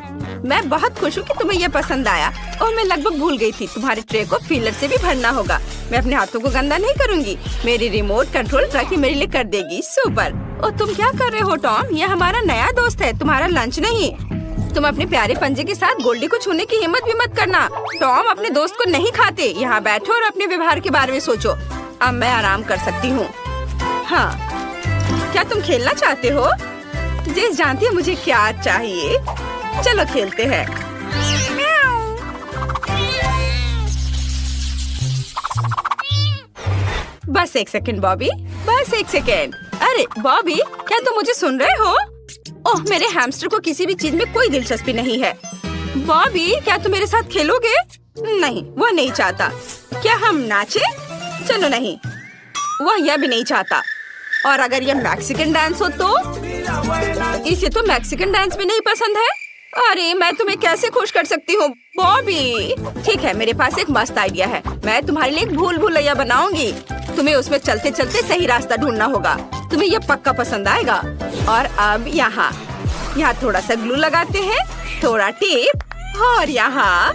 Speaker 1: मैं बहुत खुश हूँ कि तुम्हें यह पसंद आया और मैं लगभग भूल गई थी, तुम्हारे ट्रे को फीलर से भी भरना होगा। मैं अपने हाथों को गंदा नहीं करूँगी। मेरी रिमोट कंट्रोल ट्रक ही मेरे लिए कर देगी। सुपर। और तुम क्या कर रहे हो टॉम? यह हमारा नया दोस्त है, तुम्हारा लंच नहीं। तुम अपने प्यारे पंजे के साथ गोल्डी को छूने की हिम्मत भी मत करना। टॉम अपने दोस्त को नहीं खाते। यहाँ बैठो और अपने व्यवहार के बारे में सोचो। अब मैं आराम कर सकती हूँ। हाँ, क्या तुम खेलना चाहते हो? जेस जानती है मुझे क्या चाहिए। चलो खेलते हैं। बस एक सेकंड बॉबी, बस एक सेकंड। अरे बॉबी, क्या तुम मुझे सुन रहे हो? ओह, मेरे हैमस्टर को किसी भी चीज में कोई दिलचस्पी नहीं है। बॉबी, क्या तुम मेरे साथ खेलोगे? नहीं, वह नहीं चाहता। क्या हम नाचे? चलो नहीं, वह यह भी नहीं चाहता। और अगर यह मैक्सिकन डांस हो तो? इसे तो मैक्सिकन डांस भी नहीं पसंद है। अरे मैं तुम्हें कैसे खुश कर सकती हूँ बॉबी? ठीक है, मेरे पास एक मस्त आइडिया है। मैं तुम्हारे लिए एक भूल भुलैया बनाऊंगी। तुम्हें उसमें चलते चलते सही रास्ता ढूंढना होगा। तुम्हें यह पक्का पसंद आएगा। और अब यहाँ थोड़ा सा ग्लू लगाते हैं, थोड़ा टेप और यहाँ।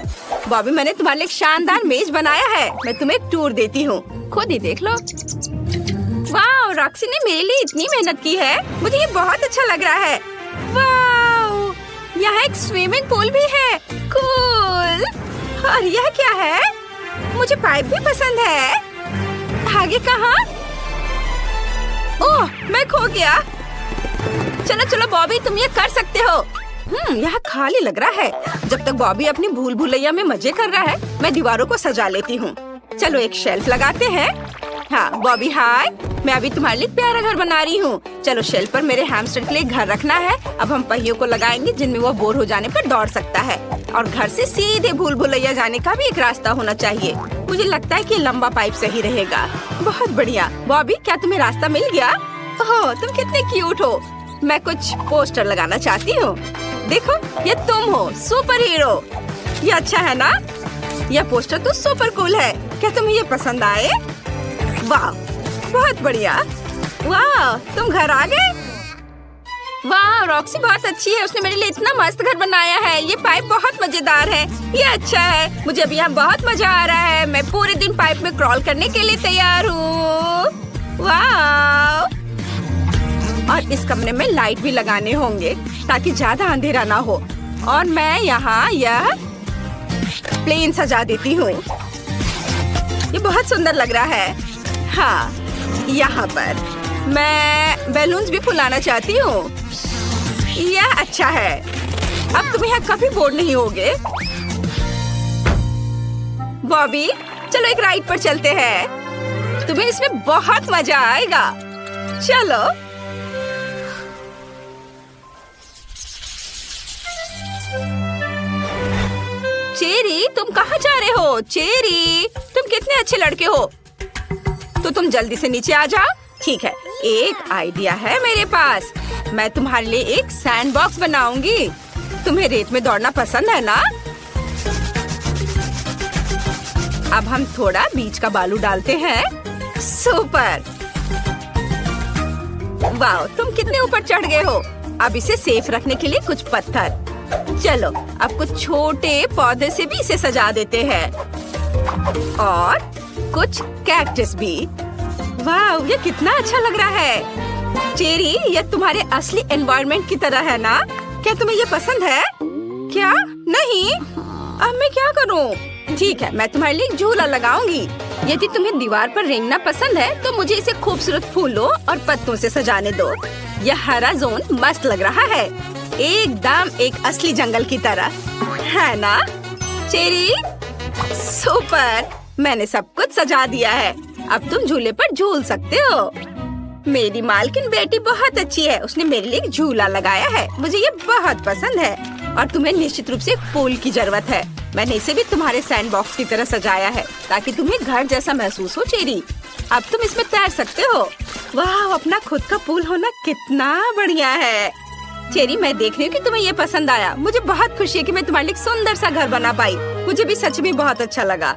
Speaker 1: बॉबी, मैंने तुम्हारे लिए एक शानदार मेज बनाया है। मैं तुम्हें एक टूर देती हूँ, खुद ही देख लो। वाह, रॉक्सी ने मेरे लिए इतनी मेहनत की है। मुझे ये बहुत अच्छा लग रहा है। वाह, यहाँ एक स्विमिंग पूल भी है। कूल। और यह क्या है? मुझे पाइप भी पसंद है। आगे कहाँ? ओह, मैं खो गया। चलो चलो बॉबी, तुम ये कर सकते हो। यहाँ खाली लग रहा है। जब तक बॉबी अपनी भूल भुलैया में मजे कर रहा है, मैं दीवारों को सजा लेती हूँ। चलो एक शेल्फ लगाते हैं। हाँ बॉबी, हाय। मैं अभी तुम्हारे लिए प्यारा घर बना रही हूँ। चलो शेल्फ पर मेरे हैमस्टर के लिए घर रखना है। अब हम पहियों को लगाएंगे जिनमें वो बोर हो जाने पर दौड़ सकता है। और घर से सीधे भूल भुलैया जाने का भी एक रास्ता होना चाहिए। मुझे लगता है कि लंबा पाइप सही रहेगा। बहुत बढ़िया। बॉबी, क्या तुम्हें रास्ता मिल गया? ओह, तुम कितने क्यूट हो। मैं कुछ पोस्टर लगाना चाहती हूँ। देखो, ये तुम हो, सुपर हीरो। ये अच्छा है ना? यह पोस्टर तो सुपर कूल है। क्या तुम्हें ये पसंद आए? वाह, बहुत बढ़िया। वाह, तुम घर आ गए। वाह, रॉक्सी बहुत अच्छी है। उसने मेरे लिए इतना मस्त घर बनाया है। ये पाइप बहुत मजेदार है। ये अच्छा है। मुझे अभी यहाँ बहुत मजा आ रहा है। मैं पूरे दिन पाइप में क्रॉल करने के लिए तैयार हूँ। वाह। और इस कमरे में लाइट भी लगाने होंगे ताकि ज्यादा अंधेरा ना हो। और मैं यहाँ यह प्लेन सजा देती हूँ। ये बहुत सुंदर लग रहा है। हाँ, यहाँ पर मैं बैलून्स भी फुलाना चाहती हूँ। यह अच्छा है। अब तुम यहाँ कभी बोर नहीं होगे। बॉबी, चलो एक राइड पर चलते हैं। तुम्हें इसमें बहुत मजा आएगा। चलो। चेरी, तुम कहाँ जा रहे हो? चेरी, तुम कितने अच्छे लड़के हो। तो तुम जल्दी से नीचे आ जाओ। ठीक है, एक आइडिया है मेरे पास। मैं तुम्हारे लिए एक सैंड बॉक्स बनाऊंगी। तुम्हें रेत में दौड़ना पसंद है ना? अब हम थोड़ा बीच का बालू डालते हैं। सुपर। वाह, तुम कितने ऊपर चढ़ गए हो। अब इसे सेफ रखने के लिए कुछ पत्थर। चलो, अब कुछ छोटे पौधे से भी इसे सजा देते हैं और कुछ कैक्टस भी। वाह, ये कितना अच्छा लग रहा है। चेरी, ये तुम्हारे असली एनवायरनमेंट की तरह है ना? क्या तुम्हें ये पसंद है? क्या नहीं? अब मैं क्या करूं? ठीक है, मैं तुम्हारे लिए एक झूला लगाऊंगी। यदि तुम्हें दीवार पर रेंगना पसंद है तो मुझे इसे खूबसूरत फूलों और पत्तों से सजाने दो। यह हरा जोन मस्त लग रहा है, एकदम एक असली जंगल की तरह, है ना चेरी? सुपर, मैंने सब कुछ सजा दिया है। अब तुम झूले पर झूल सकते हो। मेरी मालकिन बेटी बहुत अच्छी है, उसने मेरे लिए एक झूला लगाया है। मुझे ये बहुत पसंद है। और तुम्हें निश्चित रूप से एक पूल की जरूरत है। मैंने इसे भी तुम्हारे सैंडबॉक्स की तरह सजाया है ताकि तुम्हें घर जैसा महसूस हो चेरी। अब तुम इसमें तैर सकते हो। वाह, अपना खुद का पूल होना कितना बढ़िया है। चेरी, मैं देख रही हूँ कि तुम्हें ये पसंद आया। मुझे बहुत खुशी है कि मैं तुम्हारे लिए एक सुंदर सा घर बना पाई। मुझे भी सच में बहुत अच्छा लगा।